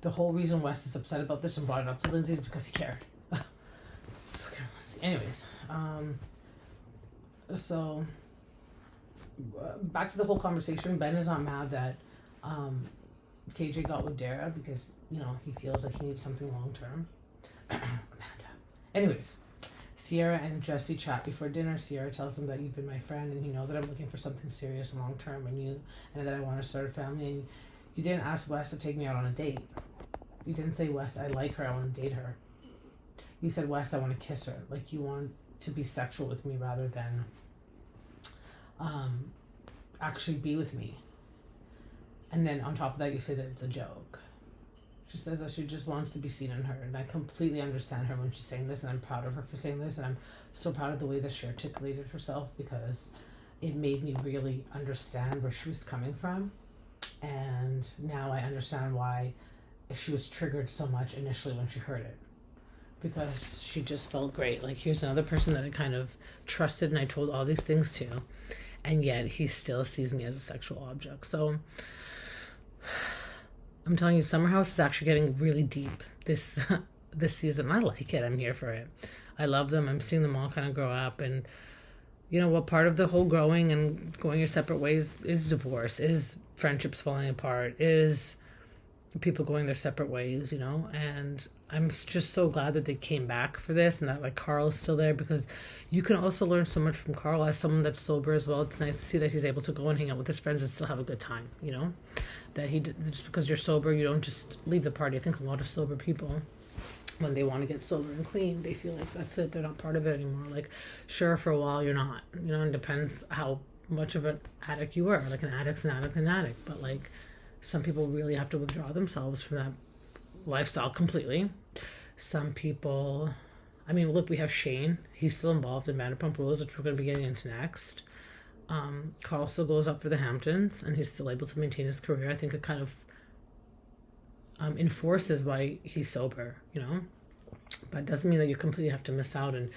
The whole reason West is upset about this and brought it up to Lindsay is because he cared. Anyways, so back to the whole conversation. Ben is not mad that KJ got with Dara because, you know, he feels like he needs something long term. Anyways, Ciara and Jesse chat before dinner. Ciara tells him that you've been my friend and you know that I'm looking for something serious and long term, and that I want to start a family, and you didn't ask Wes to take me out on a date. You didn't say, Wes, I like her, I want to date her. You said, Wes, I want to kiss her. Like, you want to be sexual with me rather than actually be with me. And then on top of that, you say that it's a joke. She says that she just wants to be seen in her. And I completely understand her when she's saying this, and I'm proud of her for saying this. And I'm so proud of the way that she articulated herself, because it made me really understand where she was coming from. And now I understand why she was triggered so much initially when she heard it. Because she just felt great. Like, here's another person that I kind of trusted and I told all these things to, and yet he still sees me as a sexual object. So I'm telling you, Summer House is actually getting really deep this season. I like it. I'm here for it. I love them. I'm seeing them all kind of grow up, and you know what, part of the whole growing and going your separate ways is divorce, is friendships falling apart, is people going their separate ways, you know. And I'm just so glad that they came back for this, and that like Carl is still there, because you can also learn so much from Carl as someone that's sober as well. It's nice to see that he's able to go and hang out with his friends and still have a good time, you know. That just because you're sober, you don't just leave the party. I think a lot of sober people, when they want to get sober and clean, they feel like that's it, they're not part of it anymore. Like, sure, for a while you're not, you know. It depends how much of an addict you were. Like, an addict's an addict, but like, some people really have to withdraw themselves from that lifestyle completely. Some people, I mean, look, we have Shayne. He's still involved in Vanderpump Rules, which we're going to be getting into next. Carl still goes up for the Hamptons, and he's still able to maintain his career. I think it kind of enforces why he's sober, you know? But it doesn't mean that you completely have to miss out and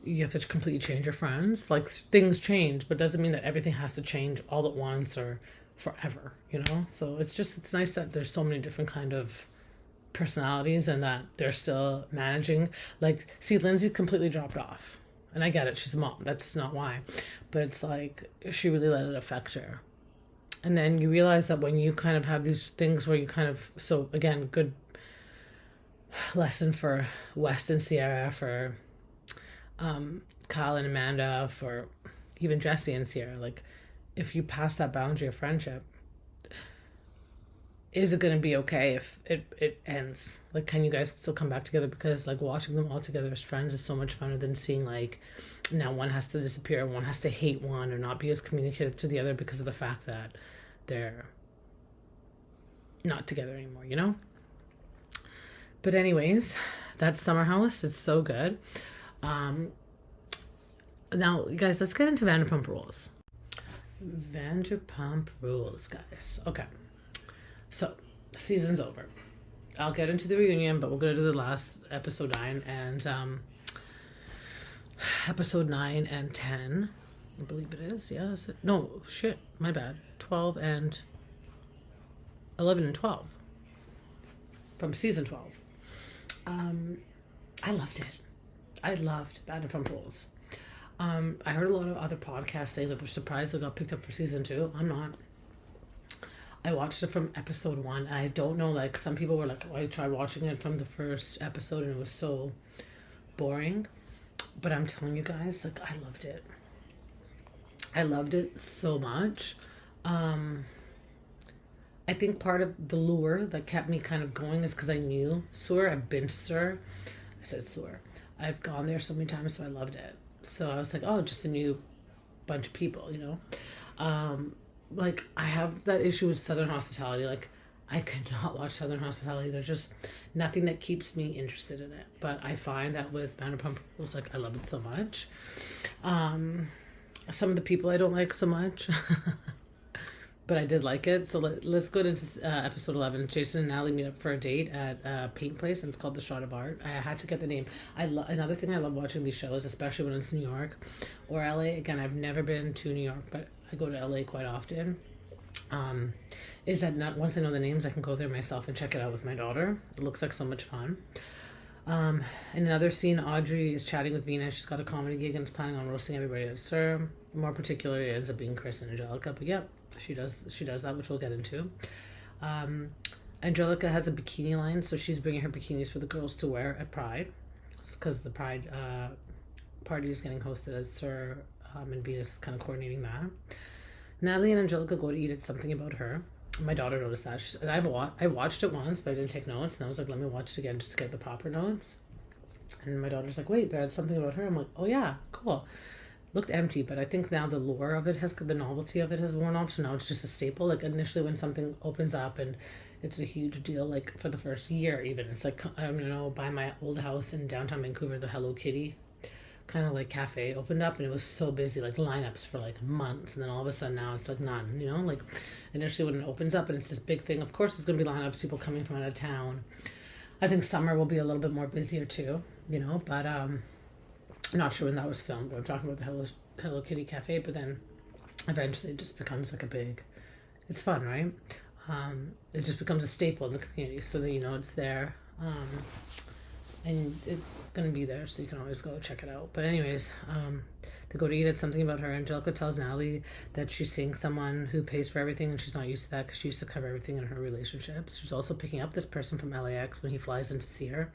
you have to completely change your friends. Like, things change, but doesn't mean that everything has to change all at once or forever, you know? So it's nice that there's so many different kind of personalities and that they're still managing. Like, see, Lindsay completely dropped off. And I get it, she's a mom. That's not why. But it's like, she really let it affect her. And then you realize that when you kind of have these things where you kind of, so again, good lesson for West and Ciara, for Kyle and Amanda, for even Jesse and Ciara. Like, if you pass that boundary of friendship, is it going to be okay if it ends? Like, can you guys still come back together? Because, like, watching them all together as friends is so much funner than seeing, like, now one has to disappear, one has to hate one or not be as communicative to the other because of the fact that they're not together anymore, you know? But anyways, that's Summer House. It's so good. Now, you guys, let's get into Vanderpump Rules. Vanderpump Rules, guys. Okay. So, season's over. I'll get into the reunion, but we're going to do the last episode 9 and episode 9 and 10. I believe it is. Yeah. Is it? No, shit. My bad. 12 and 11 and 12 from season 12. I loved it. I loved Vanderpump Rules. I heard a lot of other podcasts saying that they're surprised they got picked up for season 2. I'm not. I watched it from episode 1. And I don't know, like, some people were like, oh, I tried watching it from the first episode and it was so boring. But I'm telling you guys, like, I loved it. I loved it so much. I think part of the lure that kept me kind of going is because I knew Sewer. I've been to Sewer. I said Sewer. I've gone there so many times, so I loved it. So I was like, oh, just a new bunch of people, you know? Like, I have that issue with Southern Hospitality. Like, I cannot watch Southern Hospitality. There's just nothing that keeps me interested in it. But I find that with Vanderpump Rules, like, I love it so much. Some of the people I don't like so much. But I did like it. So let's go into episode 11. Jason and Natalie meet up for a date at a paint place, and it's called The Shot of Art. I had to get the name. Another thing I love watching these shows, especially when it's New York or LA. Again, I've never been to New York, but I go to LA quite often. Is that not once I know the names, I can go there myself and check it out with my daughter. It looks like so much fun. In another scene, Audrey is chatting with Venus. She's got a comedy gig and is planning on roasting everybody at Sir. More particularly, it ends up being Chris and Angelica. But yeah, she does that, which we'll get into. Angelica has a bikini line, so she's bringing her bikinis for the girls to wear at Pride. It's because the Pride party is getting hosted as Sir, and Venus is kind of coordinating that. Natalie and Angelica go to eat at Something About Her. My daughter noticed that. And I watched it once, but I didn't take notes. And I was like, let me watch it again just to get the proper notes. And my daughter's like, wait, there's Something About Her. I'm like, oh yeah, cool. Looked empty, but I think now the lure of it the novelty of it has worn off. So now it's just a staple. Like, initially when something opens up and it's a huge deal, like for the first year even, it's like, by my old house in downtown Vancouver, the Hello Kitty kind of like cafe opened up, and it was so busy, like lineups for like months, and then all of a sudden now it's like none, like initially when it opens up and it's this big thing, of course there's going to be lineups, people coming from out of town. I think summer will be a little bit more busier too, but I'm not sure when that was filmed, but I'm talking about the Hello Kitty cafe. But then eventually it just becomes like it's fun, right? It just becomes a staple in the community, so that it's there. And it's going to be there, so you can always go check it out. But anyways, they go to eat at Something About Her. Angelica tells Natalie that she's seeing someone who pays for everything, and she's not used to that because she used to cover everything in her relationships. She's also picking up this person from LAX when he flies in to see her.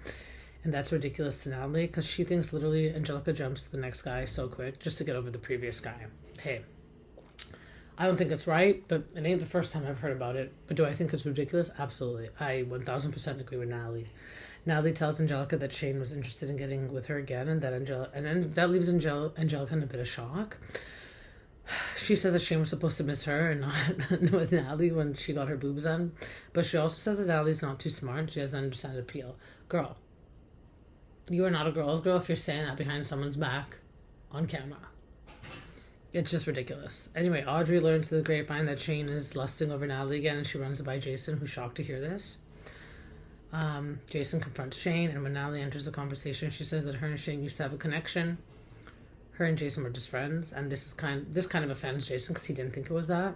And that's ridiculous to Natalie because she thinks literally Angelica jumps to the next guy so quick just to get over the previous guy. Hey, I don't think it's right, but it ain't the first time I've heard about it. But do I think it's ridiculous? Absolutely. I 1000% agree with Natalie. Natalie tells Angelica that Shayne was interested in getting with her again, and that that leaves Angelica in a bit of shock. She says that Shayne was supposed to miss her and not with Natalie when she got her boobs done. But she also says that Natalie's not too smart. She doesn't understand appeal. Girl, you are not a girl's girl if you're saying that behind someone's back on camera. It's just ridiculous. Anyway, Audrey learns through the grapevine that Shayne is lusting over Natalie again, and she runs it by Jason, who's shocked to hear this. Jason confronts Shayne, and when Natalie enters the conversation, she says that her and Shayne used to have a connection. Her and Jason were just friends, and this kind of offends Jason because he didn't think it was that.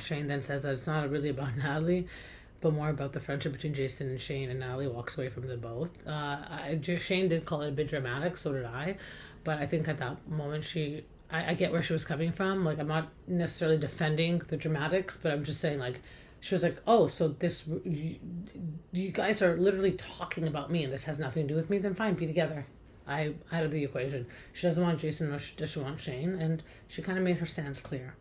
Shayne then says that it's not really about Natalie, but more about the friendship between Jason and Shayne, and Natalie walks away from them both. Shayne did call it a bit dramatic, so did I, but I think at that moment I get where she was coming from. Like, I'm not necessarily defending the dramatics, but I'm just saying, like, she was like, oh, so you guys are literally talking about me and this has nothing to do with me, then fine, be together. I out of the equation. She doesn't want Jason, nor does she want Shayne, and she kind of made her stance clear.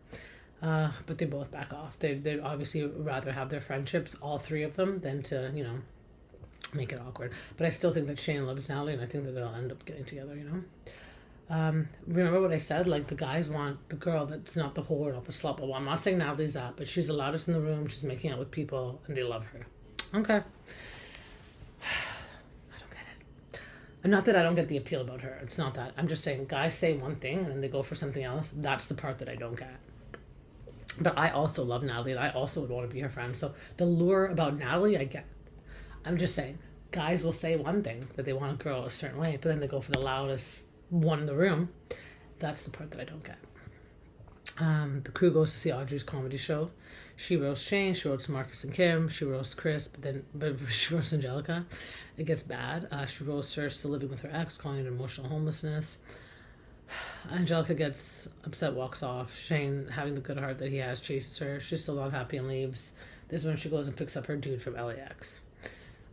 But they both back off. They'd obviously rather have their friendships, all three of them, than to, make it awkward. But I still think that Shayne loves Natalie, and I think that they'll end up getting together, Remember what I said? Like, the guys want the girl that's not the whore, not the slut. Well, I'm not saying Natalie's that, but she's the loudest in the room. She's making out with people, and they love her. Okay. I don't get it. And not that I don't get the appeal about her. It's not that. I'm just saying guys say one thing, and then they go for something else. That's the part that I don't get. But I also love Natalie, and I also would want to be her friend. So the lure about Natalie, I get. I'm just saying, guys will say one thing, that they want a girl a certain way, but then they go for the loudest one in the room. That's the part that I don't get. The crew goes to see Audrey's comedy show. She roasts Shayne, she roasts Marcus and Kim, she roasts Chris, but she roasts Angelica. It gets bad. She roasts her still living with her ex, calling it emotional homelessness. Angelica gets upset, walks off. Shayne, having the good heart that he has, chases her. She's still not happy and leaves. This is when she goes and picks up her dude from LAX.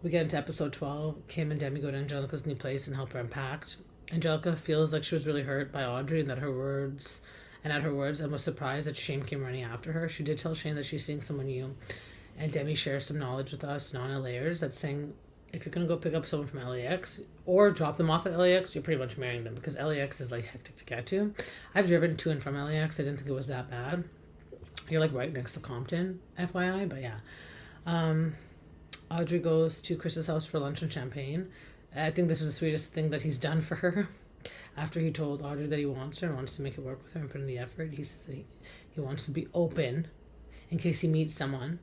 We get into episode 12. Kim and Demi go to Angelica's new place and help her unpack. Angelica feels like she was really hurt by Audrey and at her words, and was surprised that Shayne came running after her. She did tell Shayne that she's seeing someone new, and Demi shares some knowledge with us, non-LAers, that's saying if you're going to go pick up someone from LAX or drop them off at LAX, you're pretty much marrying them, because LAX is like hectic to get to. I've driven to and from LAX. I didn't think it was that bad. You're like right next to Compton, FYI, but yeah. Audrey goes to Chris's house for lunch and champagne. I think this is the sweetest thing that he's done for her. After he told Audrey that he wants her and wants to make it work with her and put in the effort, he says that he wants to be open in case he meets someone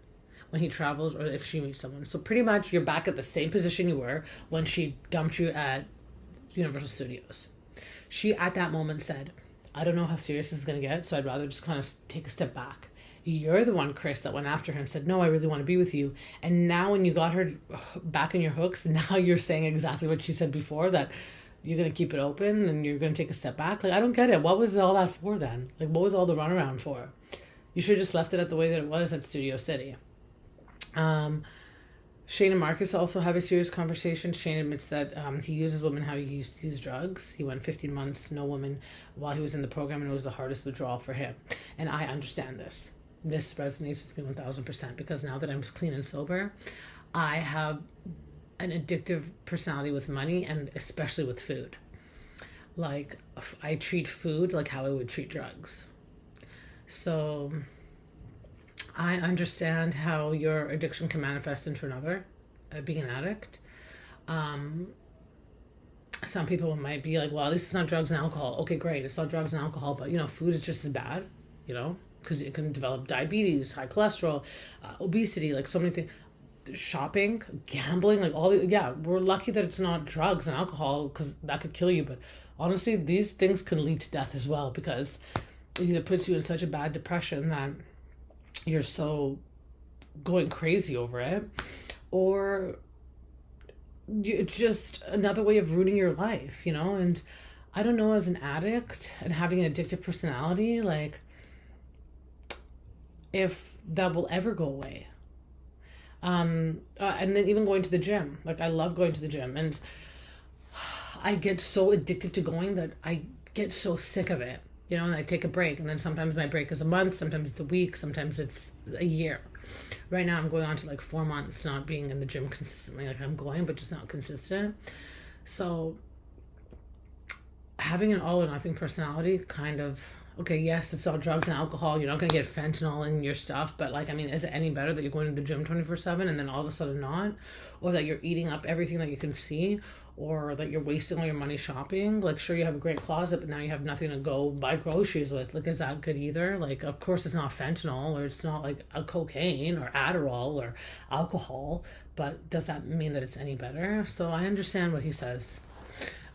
when he travels, or if she meets someone. So pretty much you're back at the same position you were when she dumped you at Universal Studios. She at that moment said, I don't know how serious this is going to get, so I'd rather just kind of take a step back. You're the one, Chris, that went after her and said, no, I really want to be with you. And now when you got her back in your hooks, now you're saying exactly what she said before, that you're going to keep it open and you're going to take a step back. Like, I don't get it. What was all that for then? Like, what was all the runaround for? You should have just left it at the way that it was at Studio City. Shayne and Marcus also have a serious conversation. Shayne admits that he uses women how he used to use drugs. He went 15 months, no woman, while he was in the program, and it was the hardest withdrawal for him. And I understand this. This resonates with me 1000%, because now that I'm clean and sober, I have an addictive personality with money, and especially with food. Like, I treat food like how I would treat drugs. So I understand how your addiction can manifest into another, being an addict. Some people might be like, well, at least it's not drugs and alcohol. Okay, great, it's not drugs and alcohol, but food is just as bad, because it can develop diabetes, high cholesterol, obesity, like so many things. Shopping, gambling, like we're lucky that it's not drugs and alcohol, because that could kill you. But honestly, these things can lead to death as well, because it either puts you in such a bad depression that you're so going crazy over it, or it's just another way of ruining your life, And I don't know, as an addict and having an addictive personality, like, if that will ever go away. And then even going to the gym. Like, I love going to the gym, and I get so addicted to going that I get so sick of it, and I take a break, and then sometimes my break is a month, sometimes it's a week, sometimes it's a year. Right now I'm going on to like 4 months not being in the gym consistently. Like, I'm going, but just not consistent. So having an all or nothing personality kind of okay, yes, it's all drugs and alcohol. You're not going to get fentanyl in your stuff. But, like, I mean, is it any better that you're going to the gym 24/7 and then all of a sudden not? Or that you're eating up everything that you can see? Or that you're wasting all your money shopping? Like, sure, you have a great closet, but now you have nothing to go buy groceries with. Like, is that good either? Like, of course, it's not fentanyl, or it's not like a cocaine or Adderall or alcohol, but does that mean that it's any better? So I understand what he says.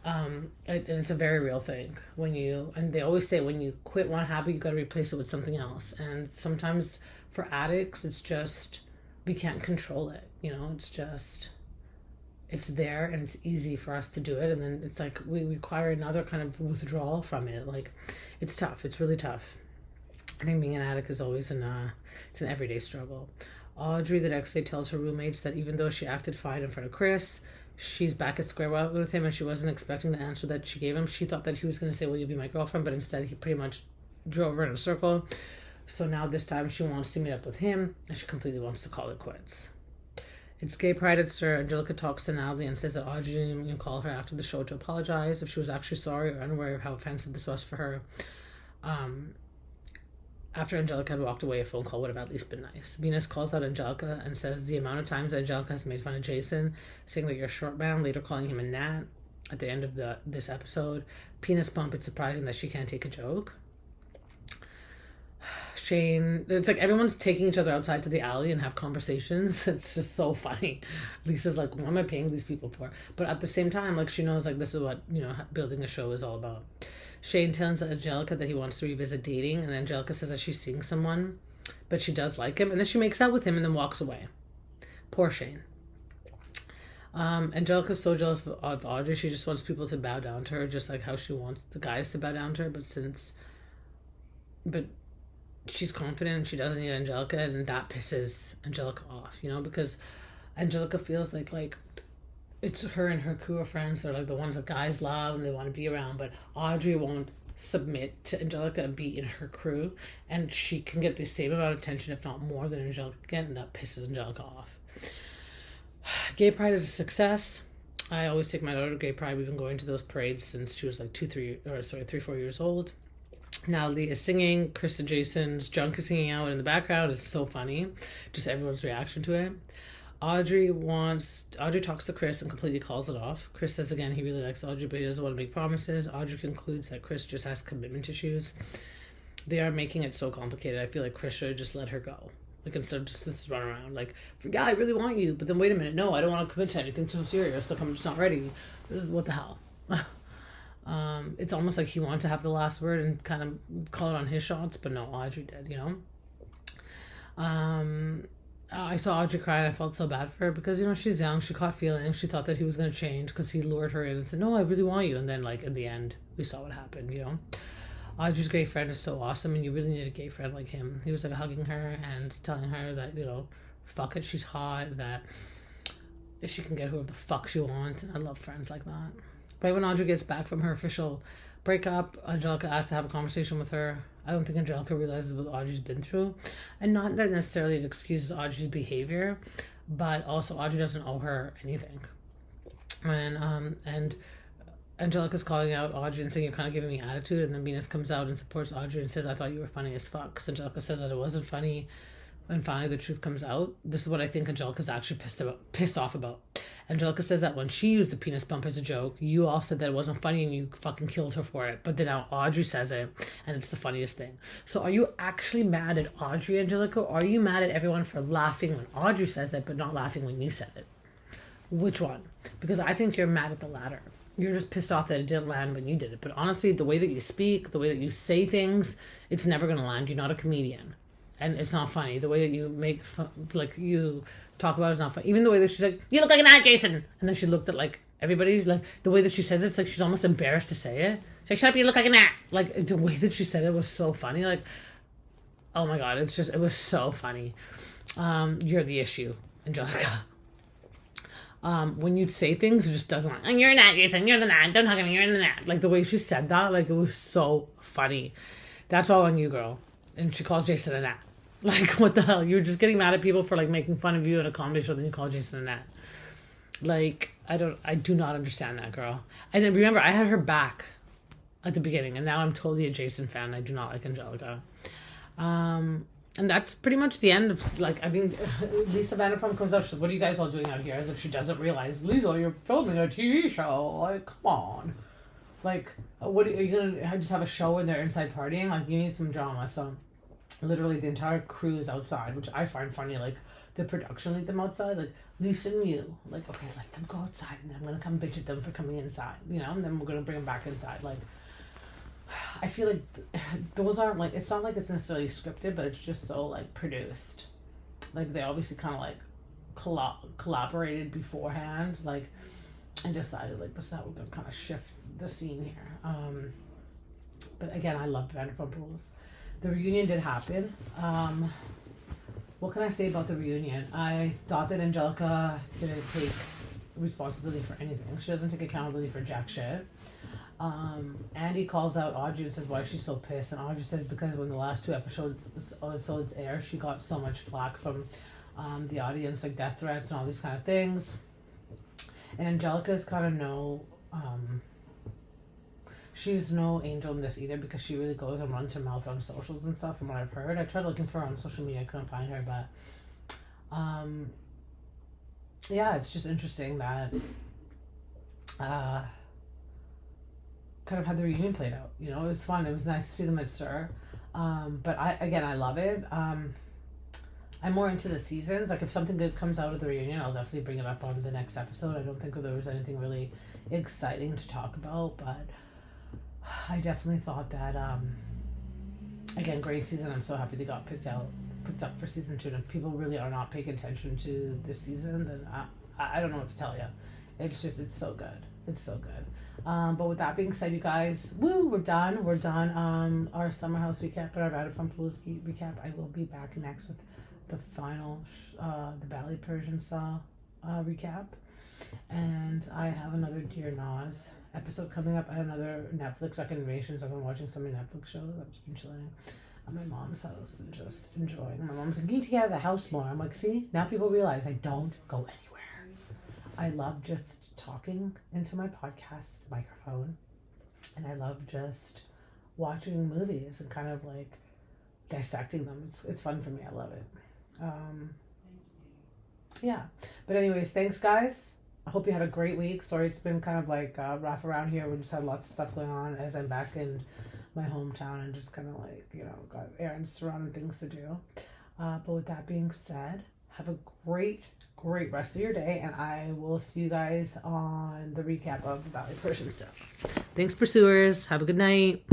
And it's a very real thing. And they always say when you quit one habit, you got to replace it with something else. And sometimes for addicts, it's just, we can't control it. It's there and it's easy for us to do it. And then it's like, we require another kind of withdrawal from it. Like, it's tough. It's really tough. I think being an addict is always it's an everyday struggle. Audrey the next day tells her roommates that even though she acted fine in front of Chris, she's back at square one with him, and she wasn't expecting the answer that she gave him. She thought that he was going to say, will you be my girlfriend? But instead, he pretty much drove her in a circle. So now this time she wants to meet up with him, and she completely wants to call it quits. It's gay pride at Sir. Angelica talks to Natalie and says that Audrey didn't even call her after the show to apologize if she was actually sorry or unaware of how offensive this was for her. After Angelica had walked away, a phone call would have at least been nice. Venus calls out Angelica and says the amount of times that Angelica has made fun of Jason, saying that you're a short man, later calling him a gnat at the end of this episode. Penis Pump, it's surprising that she can't take a joke. Shayne, it's like everyone's taking each other outside to the alley and have conversations. It's just so funny. Lisa's like, what am I paying these people for? But at the same time, like, she knows, like, this is what, building a show is all about. Shayne tells Angelica that he wants to revisit dating, and Angelica says that she's seeing someone, but she does like him, and then she makes out with him and then walks away. Poor Shayne. Angelica's so jealous of Audrey. She just wants people to bow down to her, just like how she wants the guys to bow down to her, but she's confident and she doesn't need Angelica, and that pisses Angelica off, because Angelica feels like it's her and her crew of friends. They're like the ones that guys love and they want to be around, but Audrey won't submit to Angelica and be in her crew, and she can get the same amount of attention, if not more, than Angelica can, and that pisses Angelica off. Gay Pride is a success. I always take my daughter to Gay Pride. We've been going to those parades since she was like 3-4 years old. Natalie is singing. Chris and Jason's junk is singing out in the background. It's so funny. Just everyone's reaction to it. Audrey talks to Chris and completely calls it off. Chris says again he really likes Audrey, but he doesn't want to make promises. Audrey concludes that Chris just has commitment issues. They are making it so complicated. I feel like Chris should just let her go. Like, instead of just run around like, yeah, I really want you, but then wait a minute, no, I don't want to commit to anything so serious. Like, I'm just not ready. This is what the hell. It's almost like he wanted to have the last word and kind of call it on his shots, but no, Audrey did, I saw Audrey cry and I felt so bad for her because, she's young, she caught feelings, she thought that he was going to change because he lured her in and said, no, I really want you. And then, like, in the end, we saw what happened, Audrey's gay friend is so awesome, and you really need a gay friend like him. He was, like, hugging her and telling her that, fuck it, she's hot, that she can get whoever the fuck she wants, and I love friends like that. Right when Audrey gets back from her official breakup, Angelica asks to have a conversation with her. I don't think Angelica realizes what Audrey's been through, and not that necessarily it excuses Audrey's behavior, but also Audrey doesn't owe her anything. And Angelica's calling out Audrey and saying, you're kind of giving me attitude, and then Venus comes out and supports Audrey and says, I thought you were funny as fuck. Because Angelica says that it wasn't funny, and finally the truth comes out. This is what I think Angelica's actually pissed off about. Angelica says that when she used the penis bump as a joke, you all said that it wasn't funny and you fucking killed her for it. But then now Audrey says it, and it's the funniest thing. So are you actually mad at Audrey, Angelica, or are you mad at everyone for laughing when Audrey says it but not laughing when you said it? Which one? Because I think you're mad at the latter. You're just pissed off that it didn't land when you did it. But honestly, the way that you speak, the way that you say things, it's never going to land. You're not a comedian. And it's not funny. The way that you make fun, like, you talk about it is not funny. Even the way that she's like, you look like an ant, Jason. And then she looked at, like, everybody. Like, the way that she says it, it's like she's almost embarrassed to say it. She's like, shut up, you look like an ant. Like, the way that she said it was so funny. Like, oh my God, it was so funny. You're the issue, Angelica. When you say things, it just doesn't like, you're an ant, Jason, you're the ant, don't hug me, you're the ant. Like, the way she said that, like, it was so funny. That's all on you, girl. And she calls Jason an ant. Like, what the hell? You're just getting mad at people for, like, making fun of you in a comedy show, then you call Jason an ant. Like, I do not understand that, girl. And then remember, I had her back at the beginning, and now I'm totally a Jason fan. I do not like Angelica. And that's pretty much the end of, like, I mean, Lisa Vanderpump comes out, she's like, what are you guys all doing out here? As if she doesn't realize, Lisa, you're filming a TV show. Like, come on. Like, what are you going to just have a show and they're inside partying? Like, you need some drama. So, literally, the entire crew is outside, which I find funny. Like, the production lead them outside. Like, Lisa and you. Like, okay, let them go outside, and then I'm going to come bitch at them for coming inside. You know, and then we're going to bring them back inside. Like, I feel like those aren't, like, it's not like it's necessarily scripted, but it's just so, like, produced. Like, they obviously kind of, like, collaborated beforehand, like, and decided, like, this is how we're going to kind of shift the scene here. But again, I loved Vanderpump Rules. The reunion did happen. What can I say about the reunion? I thought that Angelica didn't take responsibility for anything. She doesn't take accountability for jack shit. Andy calls out Audrey and says why she's so pissed, and Audrey says because when the last 2 episodes aired, she got so much flack from the audience, like death threats and all these kind of things. And Angelica's kind of she's no angel in this either, because she really goes and runs her mouth on socials and stuff from what I've heard. I tried looking for her on social media, I couldn't find her, but yeah, it's just interesting that kind of had the reunion played out. You know, it was fun. It was nice to see them at Sir. But I love it. I'm more into the seasons. Like, if something good comes out of the reunion, I'll definitely bring it up on the next episode. I don't think there was anything really exciting to talk about, but I definitely thought that, again, great season. I'm so happy they got picked up for season 2. And if people really are not paying attention to this season, then I don't know what to tell you. It's so good. It's so good. But with that being said, you guys, we're done. Our summer house recap and our Vanderpump Rules recap. I will be back next with the final, the Ballet Persian Saw recap. And I have another Dear Nas episode coming up. I have another Netflix recommendations. I've been watching so many Netflix shows. I've just been chilling at my mom's house and just enjoying. My mom's like, you need to get out of the house more. I'm like, see, now people realize I don't go anywhere. I love just talking into my podcast microphone, and I love just watching movies and kind of like dissecting them. It's fun for me. I love it. Yeah, but anyways, thanks guys. I hope you had a great week. Sorry it's been kind of like rough around here. We just had lots of stuff going on as I'm back in my hometown and just kind of like, you know, got errands to run and things to do. But with that being said, have a great rest of your day, and I will see you guys on the recap of the Valley Persian stuff. Thanks, pursuers. Have a good night.